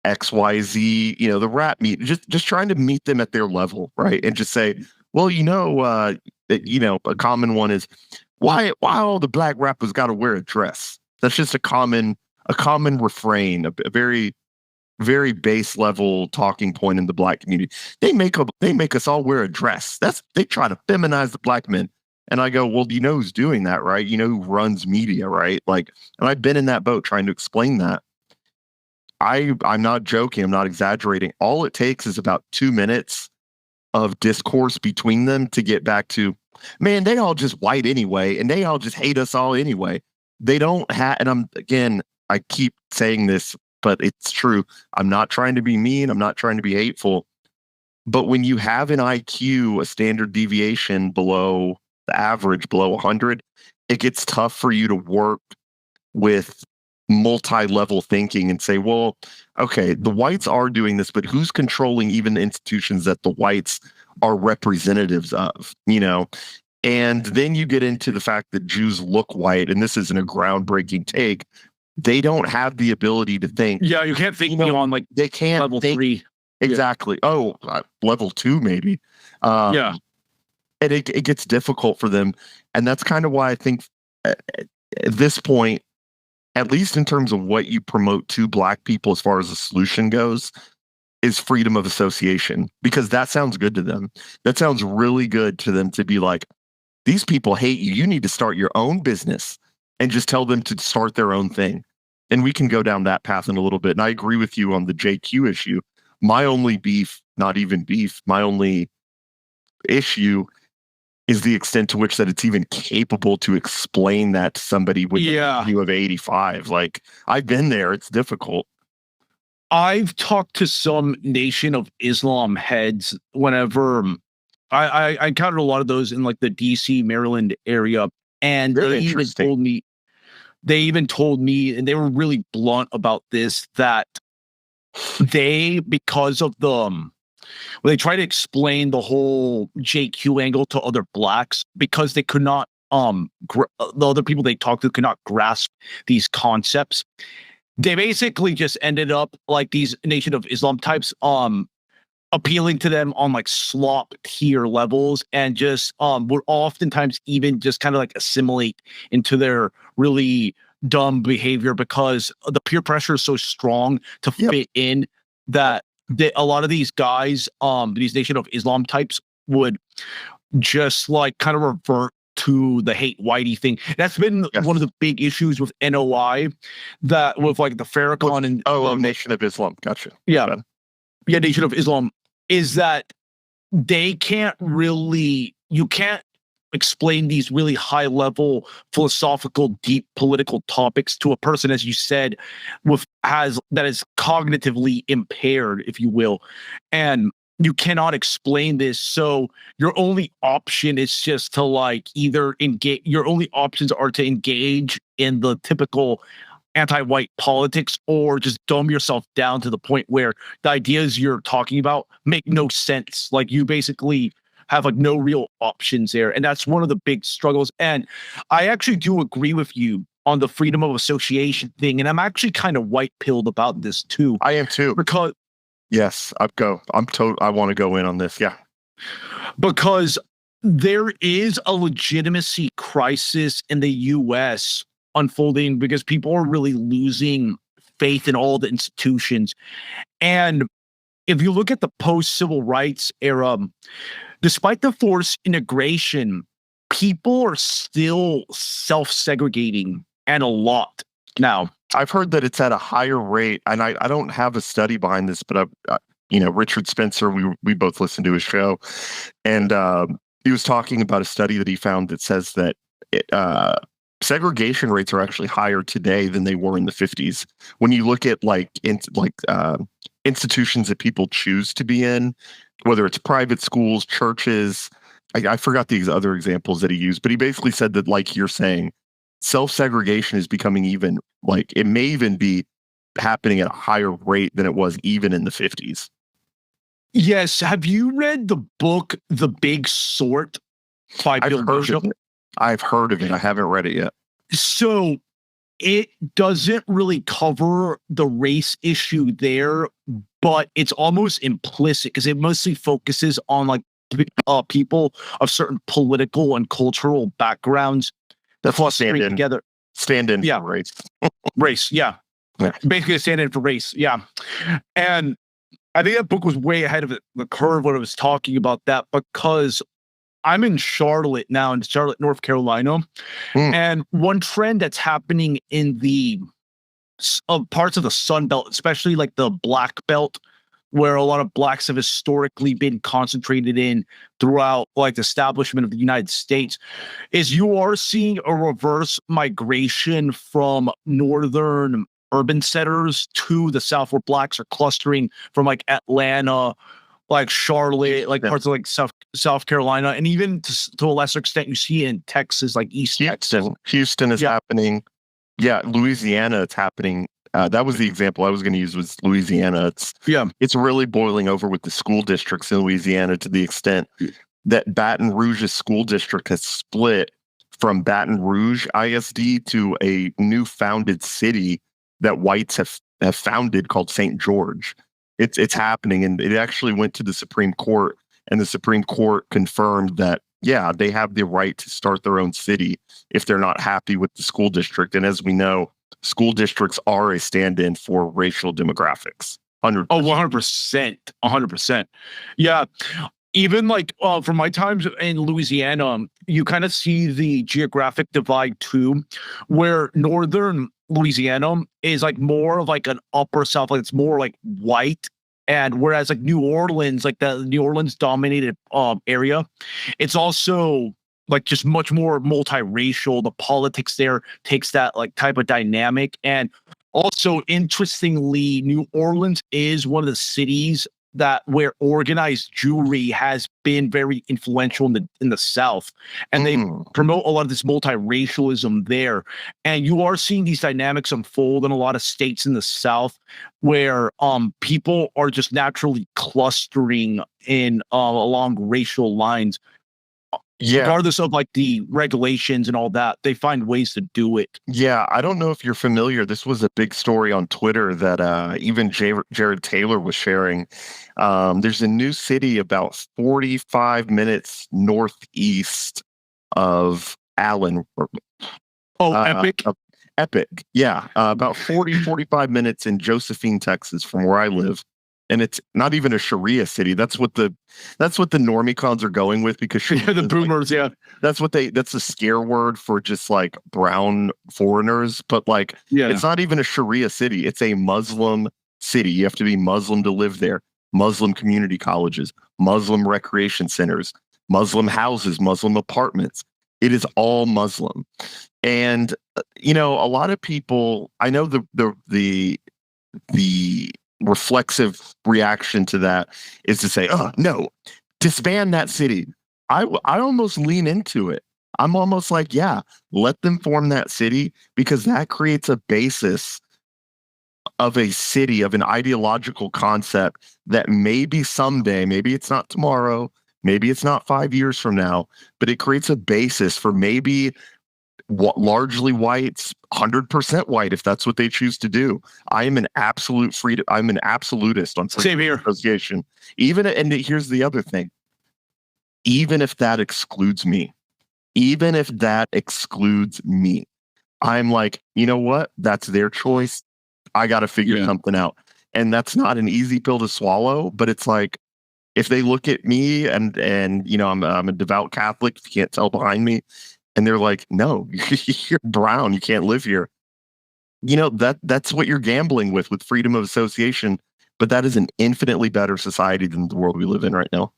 XYZ, the rap meet, just trying to meet them at their level, right? And just say, well, a common one is why all the black rappers got to wear a dress. That's just a common refrain, a very, very base level talking point in the black community. They make us all wear a dress. They try to feminize the black men. And I go, well, you know who's doing that, right? You know who runs media, right? Like, and I've been in that boat trying to explain that. I'm not joking. I'm not exaggerating. All it takes is about 2 minutes of discourse between them to get back to, man, they all just white anyway, and they all just hate us all anyway. They don't have, and I keep saying this, but it's true. I'm not trying to be mean. I'm not trying to be hateful. But when you have an IQ, a standard deviation below the average, below 100, it gets tough for you to work with multi-level thinking and say, well, okay, the whites are doing this, but who's controlling even the institutions that the whites are representatives of? And then you get into the fact that Jews look white, and this isn't a groundbreaking take. They don't have the ability to think. Yeah, you can't think beyond like they can't level think, 3. exactly. Yeah. Oh, level 2 maybe. Yeah. And it gets difficult for them, and that's kind of why I think at this point, at least in terms of what you promote to Black people as far as the solution goes, is freedom of association, because that sounds good to them. That sounds really good to them to be like, these people hate you. You need to start your own business and just tell them to start their own thing. And we can go down that path in a little bit. And I agree with you on the JQ issue. My only beef, not even beef, my only issue is the extent to which that it's even capable to explain that to somebody with a view of 85. Like, I've been there. It's difficult. I've talked to some Nation of Islam heads whenever I encountered a lot of those in like the DC, Maryland area. And they even told me, and they were really blunt about this, that they, because of the, when they try to explain the whole JQ angle to other Blacks, because they could not, the other people they talked to could not grasp these concepts. They basically just ended up like these Nation of Islam types, appealing to them on like slop tier levels, and just would oftentimes even just kind of like assimilate into their really dumb behavior, because the peer pressure is so strong to fit in that a lot of these guys, these Nation of Islam types, would just like kind of revert to the hate whitey thing. That's been one of the big issues with NOI, that with like the Farrakhan and Nation of Islam. Gotcha. Yeah, Nation of Islam, is that they can't really, you can't explain these really high level philosophical, deep political topics to a person, as you said, that is cognitively impaired, if you will, and you cannot explain this. So your only option is just to like either engage. Your only options are to engage in the typical anti-white politics, or just dumb yourself down to the point where the ideas you're talking about make no sense. Like, you basically have like no real options there. And that's one of the big struggles. And I actually do agree with you on the freedom of association thing. And I'm actually kind of white-pilled about this too. I am too. Because yes, I want to go in on this. Yeah. Because there is a legitimacy crisis in the US unfolding, because people are really losing faith in all the institutions. And if you look at the post-civil rights era, despite the forced integration, people are still self-segregating, and a lot now. I've heard that it's at a higher rate, and I don't have a study behind this, but Richard Spencer, we both listened to his show, and he was talking about a study that he found that says that segregation rates are actually higher today than they were in the 50s. When you look at institutions that people choose to be in, whether it's private schools, churches, I forgot the other examples that he used, but he basically said that, like you're saying, self-segregation is becoming even, like, it may even be happening at a higher rate than it was even in the 50s. Yes. Have you read the book, The Big Sort by Bill Bishop? I've heard of it. I haven't read it yet. So it doesn't really cover the race issue there, but it's almost implicit, because it mostly focuses on like people of certain political and cultural backgrounds that clustering together. Stand in for race. Race, yeah. Basically a stand in for race, yeah. And I think that book was way ahead of the curve when it was talking about that, because I'm in Charlotte now, in Charlotte, North Carolina. And one trend that's happening in the parts of the Sun Belt, especially like the Black Belt, where a lot of Blacks have historically been concentrated in throughout like the establishment of the United States, is you are seeing a reverse migration from northern urban centers to the South, where Blacks are clustering from like Atlanta, like Charlotte, like parts of like South Carolina, and even to a lesser extent, you see in Texas, like East Texas. Houston is happening. Yeah, Louisiana, it's happening. That was the example I was going to use, was Louisiana. It's really boiling over with the school districts in Louisiana, to the extent that Baton Rouge's school district has split from Baton Rouge ISD to a new founded city that whites have founded called St. George. It's happening, and it actually went to the Supreme Court, and the Supreme Court confirmed that, yeah, they have the right to start their own city if they're not happy with the school district. And as we know, school districts are a stand-in for racial demographics. 100%. Oh, 100%. 100%. Yeah. Even like from my times in Louisiana, you kind of see the geographic divide too, where northern Louisiana is like more of like an upper south, like it's more like white. And whereas like New Orleans, like the New Orleans dominated area, it's also like just much more multiracial. The politics there takes that like type of dynamic. And also, interestingly, New Orleans is one of the cities that where organized Jewry has been very influential in the South, and they promote a lot of this multiracialism there. And you are seeing these dynamics unfold in a lot of states in the South, where people are just naturally clustering in along racial lines. Yeah. Regardless of like the regulations and all that, they find ways to do it. Yeah, I don't know if you're familiar. This was a big story on Twitter that even Jared Taylor was sharing. There's a new city about 45 minutes northeast of Allen. Epic. Epic. Yeah, about 45 minutes in Josephine, Texas, from where I live. And it's not even a Sharia city. That's what the normie cons are going with, because the boomers, like, that's a scare word for just like brown foreigners. But like, it's not even a Sharia city. It's a Muslim city. You have to be Muslim to live there. Muslim community colleges, Muslim recreation centers, Muslim houses, Muslim apartments. It is all Muslim. And a lot of people, I know the reflexive reaction to that is to say, oh no, disband that city. I almost lean into it. I'm almost like, yeah, let them form that city, because that creates a basis of a city, of an ideological concept that maybe someday, maybe it's not tomorrow, maybe it's not 5 years from now, but it creates a basis for maybe largely whites, 100% white, if that's what they choose to do. I am an absolute freedom. I'm an absolutist on same here association. And here's the other thing. Even if that excludes me, I'm like, you know what? That's their choice. I got to figure something out. And that's not an easy pill to swallow, but it's like, if they look at me and I'm a devout Catholic, if you can't tell behind me, and they're like, no, you're brown, you can't live here. That's what you're gambling with freedom of association. But that is an infinitely better society than the world we live in right now.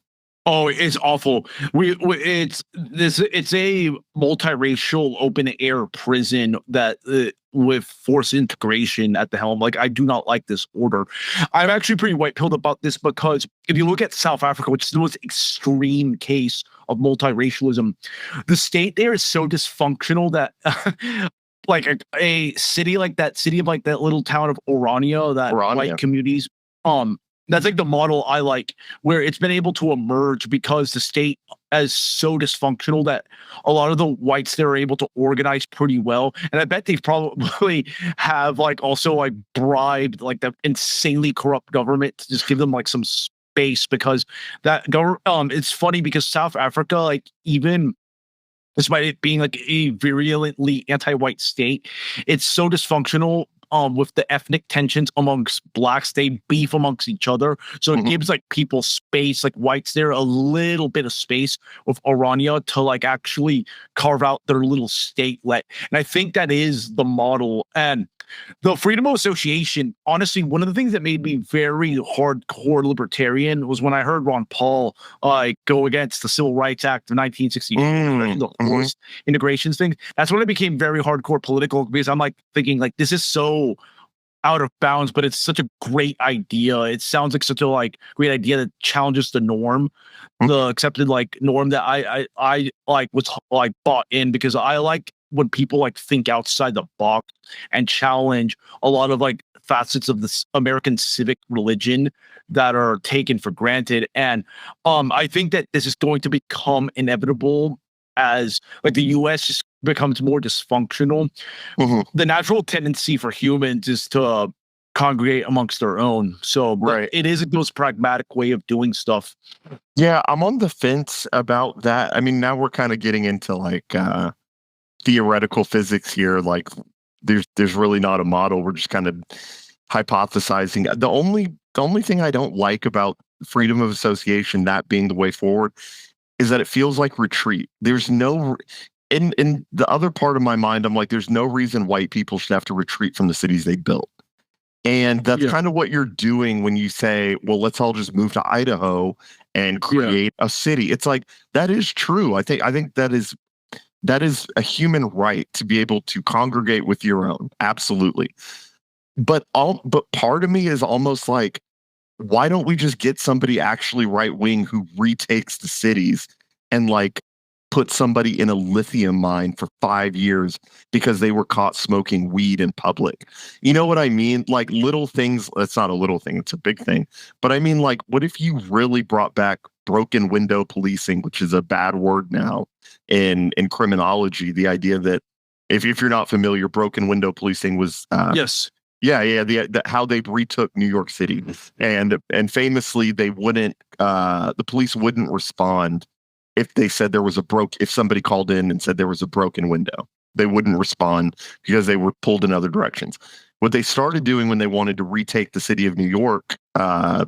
Oh, it's awful. It's a multiracial open air prison that with forced integration at the helm. Like, I do not like this order. I'm actually pretty white pilled about this, because if you look at South Africa, which is the most extreme case of multiracialism, the state there is so dysfunctional that like a city like that little town of Orania, white communities, that's like the model I like, where it's been able to emerge because the state is so dysfunctional that a lot of the whites there are able to organize pretty well. And I bet they probably have like also like bribed like the insanely corrupt government to just give them like some space, because that it's funny because South Africa, like, even despite it being like a virulently anti-white state, it's so dysfunctional with the ethnic tensions amongst blacks. They beef amongst each other. So it gives like people space, like whites there, a little bit of space with Orania to like actually carve out their little statelet. And I think that is the model. And the freedom of association, honestly, one of the things that made me very hardcore libertarian was when I heard Ron Paul go against the Civil Rights Act of 1964, the forced integrations thing. That's when I became very hardcore political, because I'm like thinking like, this is so out of bounds, but it's such a great idea. It sounds like such a like great idea that challenges the norm, the accepted like norm that I like was like bought in, because I like when people like think outside the box and challenge a lot of like facets of this American civic religion that are taken for granted. And I think that this is going to become inevitable as like the US just becomes more dysfunctional. Mhm. The natural tendency for humans is to congregate amongst their own. So, but Right. it is a most pragmatic way of doing stuff. Yeah, I'm on the fence about that. I mean, now we're kind of getting into like theoretical physics here. Like there's really not a model. We're just kind of hypothesizing. The only thing I don't like about freedom of association, that being the way forward, is that it feels like retreat. There's no in the other part of my mind, I'm like, there's no reason white people should have to retreat from the cities they built. And that's Yeah. kind of what you're doing when you say, well, let's all just move to Idaho and Yeah. create a city. It's like that is true. I think that is a human right to be able to congregate with your own. Absolutely. But part of me is almost like, why don't we just get somebody actually right wing who retakes the cities and like put somebody in a lithium mine for 5 years because they were caught smoking weed in public? You know what I mean? Like little things. That's not a little thing, it's a big thing. But I mean, like, what if you really brought back broken window policing, which is a bad word now in criminology? The idea that if you're not familiar, broken window policing was Yes. yeah, yeah, how they retook New York City, and famously they wouldn't, the police wouldn't respond if they said there was if somebody called in and said there was a broken window. They wouldn't respond because they were pulled in other directions. What they started doing when they wanted to retake the city of New York, a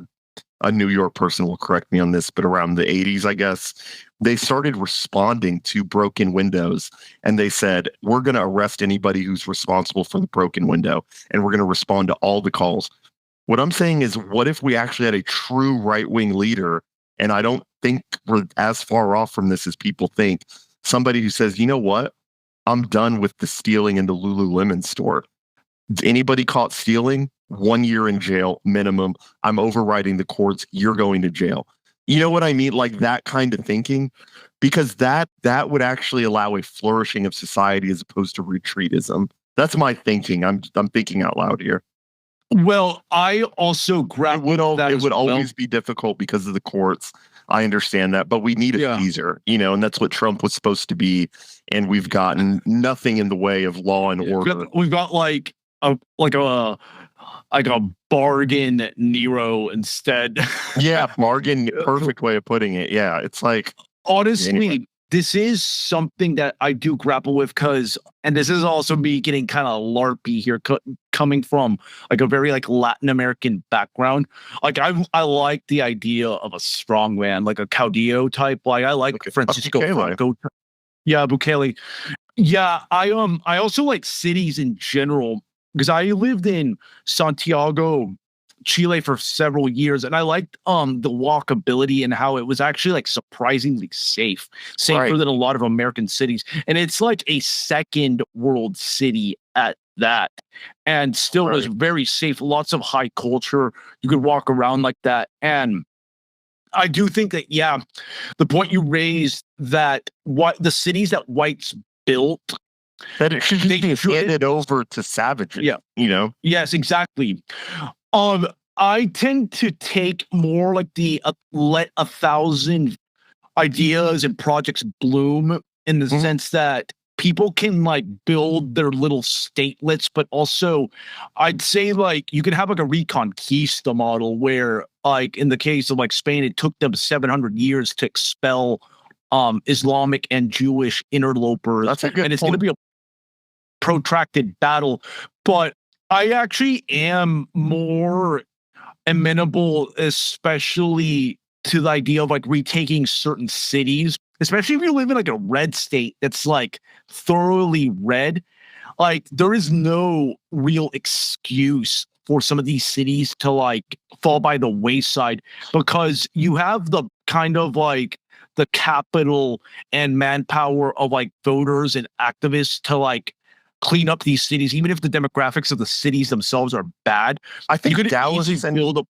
New York person will correct me on this, but around the 80s, I guess, they started responding to broken windows. And they said, we're going to arrest anybody who's responsible for the broken window. And we're going to respond to all the calls. What I'm saying is, what if we actually had a true right wing leader? And I don't think we're as far off from this as people think. Somebody who says, you know what? I'm done with the stealing in the Lululemon store. Anybody caught stealing, 1 year in jail minimum. I'm overriding the courts. You're going to jail. You know what I mean? Like that kind of thinking, because that would actually allow a flourishing of society as opposed to retreatism. That's my thinking. I'm thinking out loud here. Well, I also It would grapple with that it as would well. always be difficult because of the courts. I understand that, but we need a Yeah. Caesar, and that's what Trump was supposed to be, and we've gotten nothing in the way of law and order. We've got like a bargain Nero instead. Yeah, bargain, perfect way of putting it. Yeah, it's like anyway. Honestly, this is something that I do grapple with because, and this is also me getting kind of larpy here, coming from like a very like Latin American background. Like I like the idea of a strong man, like a caudillo type. Like I like Okay. Francisco Bukele. Franco. Yeah, Bukele. Yeah, I also like cities in general because I lived in Santiago, Chile for several years, and I liked the walkability and how it was actually like surprisingly safe, safer Right. than a lot of American cities. And it's like a second world city at that, and still was Right. very safe. Lots of high culture. You could walk around like that, and I do think that, yeah, the point you raised that what the cities that whites built, That it should they just be should, handed over to savages, yeah, yes, exactly. Um, I tend to take more like the let a thousand ideas and projects bloom in the Mhm. sense that people can like build their little statelets, but also I'd say like you can have like a reconquista model where like in the case of like Spain, it took them 700 years to expel Islamic and Jewish interlopers, That's a good and it's going to point. be a protracted battle. But I actually am more amenable, especially to the idea of like retaking certain cities, especially if you live in like a red state that's like thoroughly red. Like there is no real excuse for some of these cities to like fall by the wayside because you have the kind of like the capital and manpower of like voters and activists to like clean up these cities, even if the demographics of the cities themselves are bad. I You think could easily Dallas and build a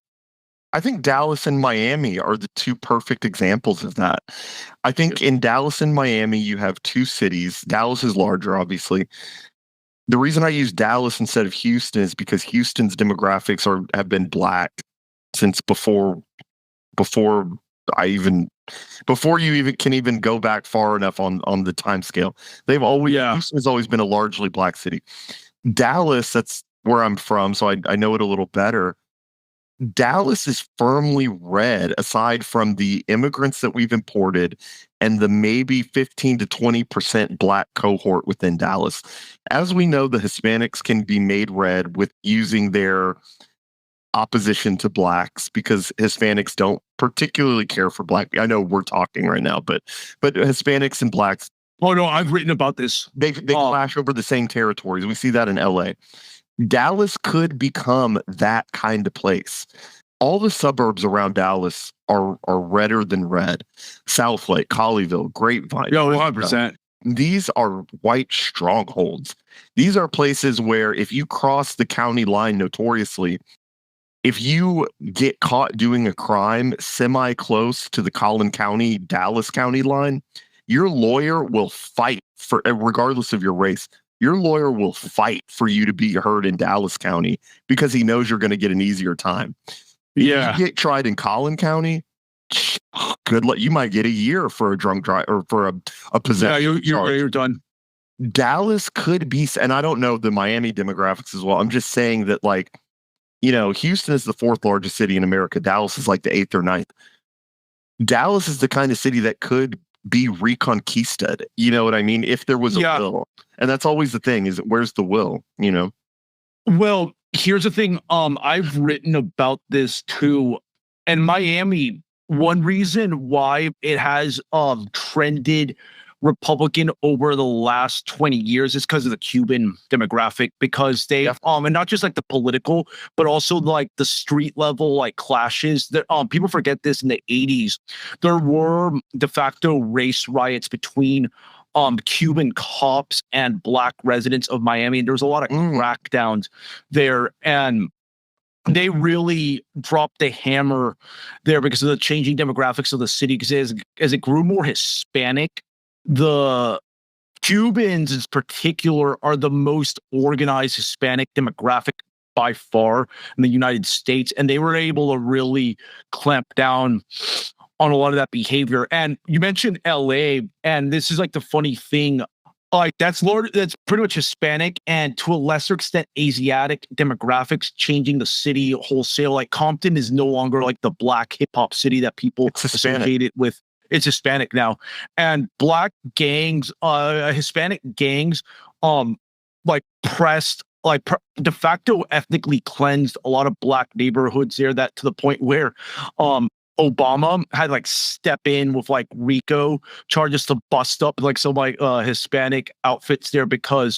I think Dallas and Miami are the two perfect examples of that. I think in Dallas and Miami, you have two cities. Dallas is larger, obviously, The reason I use Dallas instead of Houston is because Houston's demographics have been black since before I even before you even can even go back far enough on the time scale. Houston has always been a largely black city. Dallas, that's where I'm from, so I know it a little better. Dallas is firmly red, aside from the immigrants that we've imported and the maybe 15 to 20% black cohort within Dallas. As we know, the Hispanics can be made red with using their opposition to blacks because Hispanics don't particularly care for black. I know we're talking right now, but Hispanics and blacks. Oh no, I've written about this. They clash over the same territories. We see that in LA. Dallas could become that kind of place. All the suburbs around Dallas are redder than red. Southlake, Colleyville, Grapevine. Yeah, 100%. These are white strongholds. These are places where if you cross the county line notoriously, if you get caught doing a crime semi-close to the Collin County, Dallas County line, your lawyer will fight for, regardless of your race, your lawyer will fight for you to be heard in Dallas County because he knows you're going to get an easier time. Yeah. If you get tried in Collin County, good luck. You might get a year for a drunk drive or for a possession. Yeah, you're done. Dallas could be, and I don't know the Miami demographics as well. I'm just saying that, like, you know, Houston is the 4th largest city in America. Dallas is like the 8th or 9th. Dallas is the kind of city that could be reconquisted. You know what I mean? If there was a will. And that's always the thing, is where's the will, you know? Well, here's the thing. I've written about this too. And Miami, one reason why it has trended Republican over the last 20 years is because of the Cuban demographic, because they and not just like the political, but also like the street level like clashes that people forget this. In the 80s there were de facto race riots between Cuban cops and black residents of Miami, and there was a lot of crackdowns there, and they really dropped the hammer there because of the changing demographics of the city. Because as it grew more Hispanic, the Cubans in particular are the most organized Hispanic demographic by far in the United States, and they were able to really clamp down on a lot of that behavior. And you mentioned LA, and this is like the funny thing, like that's pretty much Hispanic and to a lesser extent Asiatic demographics changing the city wholesale. Like Compton is no longer like the black hip hop city that people associate it with. It's Hispanic now, and black gangs, Hispanic gangs, like pressed, like de facto ethnically cleansed a lot of black neighborhoods there. That to the point where, Obama had like step in with like RICO charges to bust up like some like Hispanic outfits there because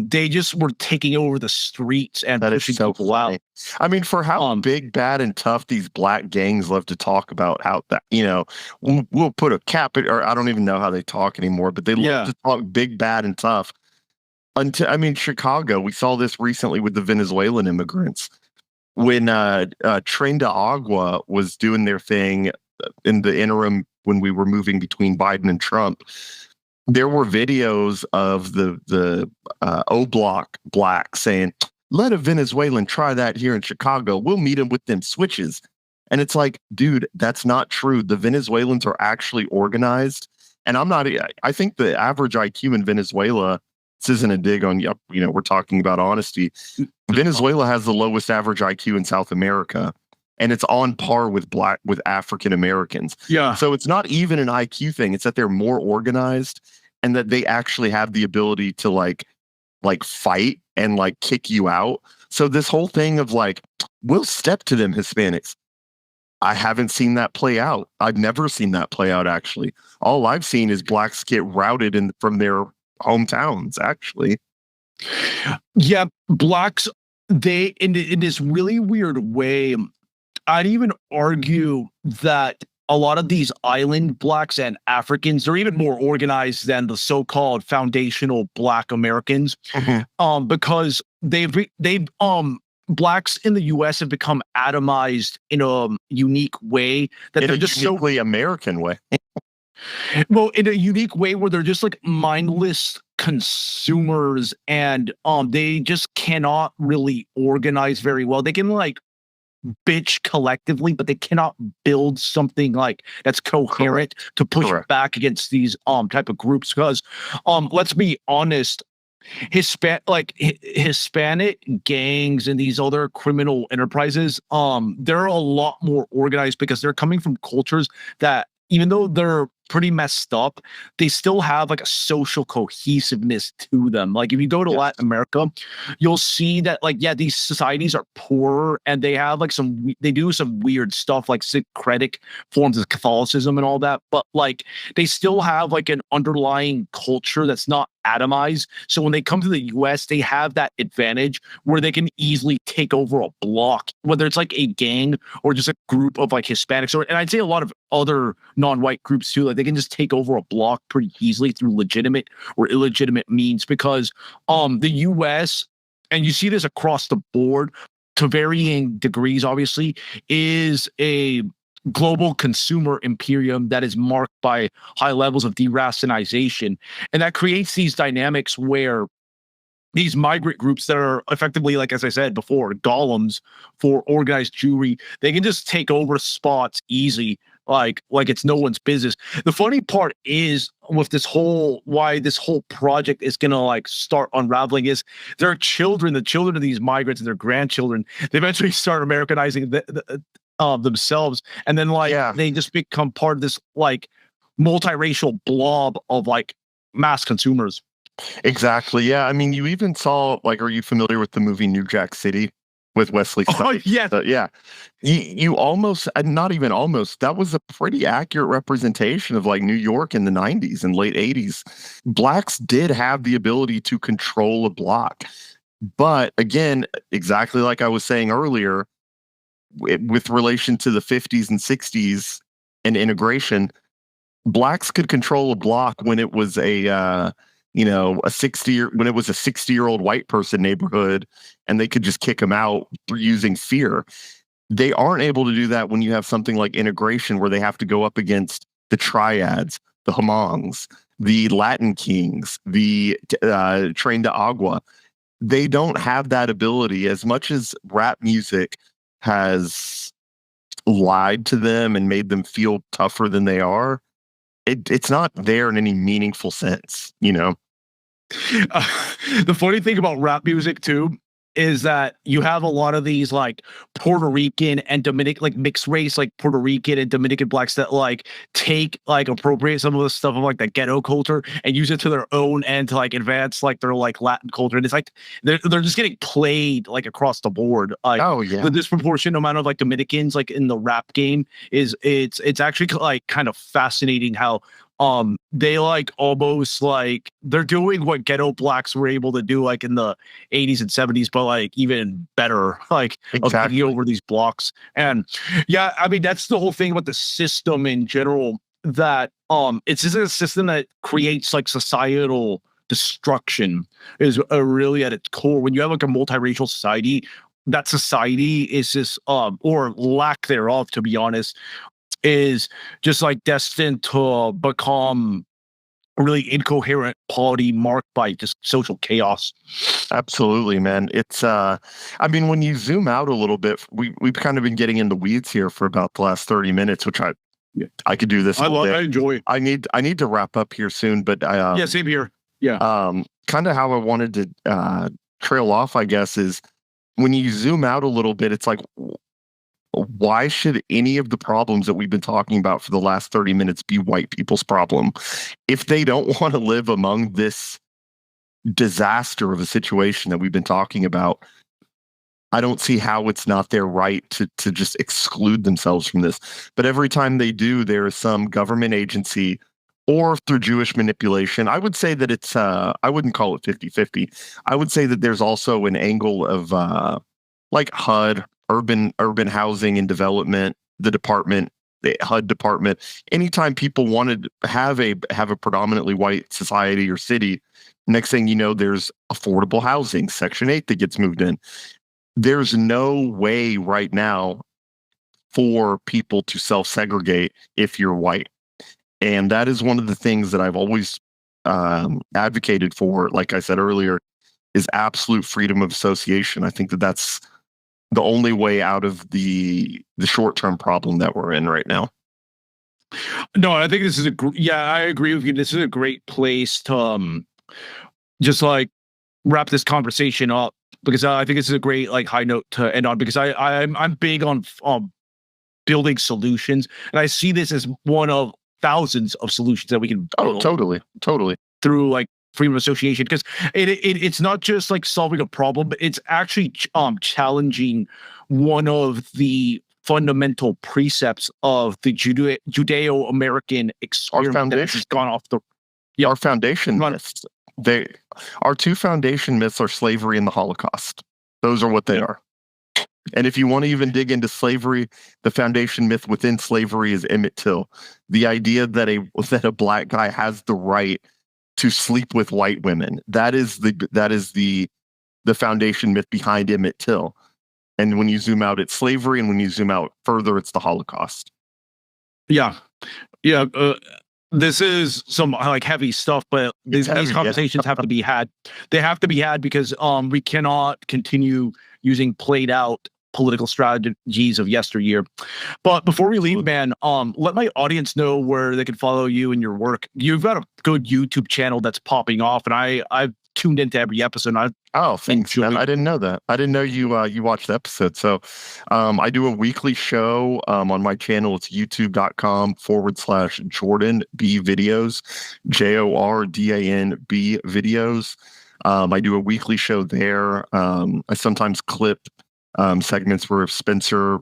they just were taking over the streets and pushing people out. I mean, for how big, bad, and tough these black gangs love to talk about, how that, you know, we'll put a cap, or I don't even know how they talk anymore, but they love to talk big, bad, and tough. Until, I mean, Chicago, we saw this recently with the Venezuelan immigrants. When Tren de Agua was doing their thing in the interim when we were moving between Biden and Trump, there were videos of the O-Block black saying, let a Venezuelan try that here in Chicago. We'll meet him with them switches. And it's like, dude, that's not true. The Venezuelans are actually organized. And I think the average IQ in Venezuela, this isn't a dig on, you know, we're talking about honesty. Venezuela has the lowest average IQ in South America, and it's on par with African Americans. Yeah. So it's not even an IQ thing. It's that they're more organized and that they actually have the ability to like fight and like kick you out. So this whole thing of like, we'll step to them Hispanics. I haven't seen that play out. I've never seen that play out, actually. All I've seen is blacks get routed from their hometowns, actually. Yeah, blacks, they in this really weird way, I'd even argue that a lot of these island blacks and Africans are even more organized than the so-called foundational black Americans, because they've blacks in the US have become atomized in a unique way that they're just uniquely American way. Well, in a unique way where they're just like mindless consumers, and they just cannot really organize very well. They can like bitch collectively, but they cannot build something like that's coherent Correct. to push Correct. back against these type of groups. Because let's be honest, Hispanic gangs and these other criminal enterprises, they're a lot more organized because they're coming from cultures that, even though they're pretty messed up, they still have like a social cohesiveness to them. Like if you go to Yes. Latin America, you'll see that like, yeah, these societies are poorer and they have like they do some weird stuff like syncretic forms of Catholicism and all that, but like they still have like an underlying culture that's not atomized. So when they come to the US, they have that advantage where they can easily take over a block, whether it's like a gang or just a group of like Hispanics, and I'd say a lot of other non-white groups too. Like they can just take over a block pretty easily through legitimate or illegitimate means, because the US, and you see this across the board to varying degrees, obviously, is a global consumer imperium that is marked by high levels of deracinization. And that creates these dynamics where these migrant groups that are effectively, like as I said before, golems for organized Jewry, they can just take over spots easy, like it's no one's business. The funny part is with this whole why this whole project is gonna like start unraveling is their children, the children of these migrants and their grandchildren, they eventually start Americanizing themselves, and then like Yeah. they just become part of this like multiracial blob of like mass consumers. Exactly. Yeah. I mean, you even saw like, are you familiar with the movie New Jack City with Wesley Oh Snipes? yeah. Yeah. You almost, not even almost, that was a pretty accurate representation of like New York in the 90s and late 80s. Blacks did have the ability to control a block. But again, exactly like I was saying earlier, with relation to the 50s and 60s and integration, blacks could control a block when it was a 60-year-old white person neighborhood, and they could just kick them out using fear. They aren't able to do that when you have something like integration, where they have to go up against the triads, the Hamongs, the Latin Kings, the Train de Agua. They don't have that ability. As much as rap music has lied to them and made them feel tougher than they are, it's not there in any meaningful sense, you know? Uh, the funny thing about rap music too is that you have a lot of these like Puerto Rican and Dominican, like mixed race, like Puerto Rican and Dominican blacks that like take like appropriate some of the stuff of like the ghetto culture and use it to their own end to like advance like their like Latin culture. And it's like they're just getting played like across the board. Like Oh, yeah. the disproportionate amount of like Dominicans like in the rap game is it's actually like kind of fascinating how they like almost like they're doing what ghetto blacks were able to do like in the 80s and 70s, but like even better, like of taking Exactly. over these blocks. And yeah, I mean that's the whole thing about the system in general, that it's just a system that creates like societal destruction is really at its core. When you have like a multiracial society, that society is just or lack thereof, to be honest, is just like destined to become a really incoherent polity marked by just social chaos. Absolutely, man. It's I mean, when you zoom out a little bit, we've kind of been getting in the weeds here for about the last 30 minutes, which Yeah. I could do this all I day. enjoy. I need to wrap up here soon, but I Yeah, same here. Yeah. kind of how I wanted to trail off, I guess, is when you zoom out a little bit, it's like, why should any of the problems that we've been talking about for the last 30 minutes be white people's problem? If they don't want to live among this disaster of a situation that we've been talking about, I don't see how it's not their right to just exclude themselves from this. But every time they do, there is some government agency or through Jewish manipulation. I would say that it's I wouldn't call it 50-50. I would say that there's also an angle of like HUD, urban housing and development, the department, the HUD department. Anytime people wanted to have a predominantly white society or city, next thing you know, there's affordable housing, Section 8 that gets moved in. There's no way right now for people to self-segregate if you're white. And that is one of the things that I've always advocated for, like I said earlier, is absolute freedom of association. I think that that's the only way out of the short-term problem that we're in right now. No, I think this is yeah, I agree with you. This is a great place to just like wrap this conversation up, because I think this is a great like high note to end on, because I'm big on building solutions, and I see this as one of thousands of solutions that we can Oh, totally. through like freedom of association, because it's not just like solving a problem, but it's actually challenging one of the fundamental precepts of the Judeo-American Our experiment that has foundation, gone off the our foundation run. myths. Our two foundation myths are slavery and the Holocaust. Those are what they are. And if you want to even dig into slavery, the foundation myth within slavery is Emmett Till. The idea that a black guy has the right to sleep with white women. That is the foundation myth behind Emmett Till. And when you zoom out, it's slavery, and when you zoom out further, it's the Holocaust. Yeah, yeah. This is some like heavy stuff, but these conversations have to be had. They have to be had, because we cannot continue using played out political strategies of yesteryear. But before we leave, man, let my audience know where they can follow you and your work. You've got a good YouTube channel that's popping off, and I've tuned into every episode. Oh, thanks, man. I didn't know that. I didn't know you watched the episode. So I do a weekly show on my channel. It's youtube.com/Jordan B videos, JORDAN B videos. I do a weekly show there. I sometimes clip segments where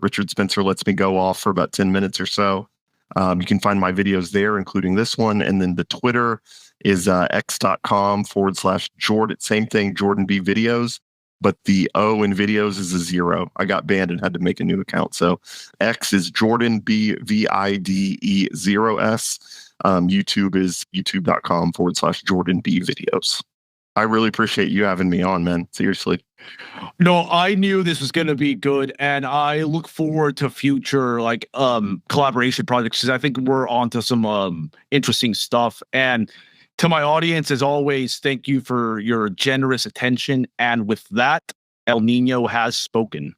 Richard Spencer lets me go off for about 10 minutes or so. You can find my videos there, including this one. And then the Twitter is x.com/Jordan. Same thing, Jordan B videos, but the O in videos is a 0. I got banned and had to make a new account. So X is Jordan B VIDE 0S. YouTube is youtube.com/Jordan B videos. I really appreciate you having me on, man. Seriously. No, I knew this was going to be good, and I look forward to future like collaboration projects, because I think we're onto some interesting stuff. And to my audience, as always, thank you for your generous attention. And with that, El Nino has spoken.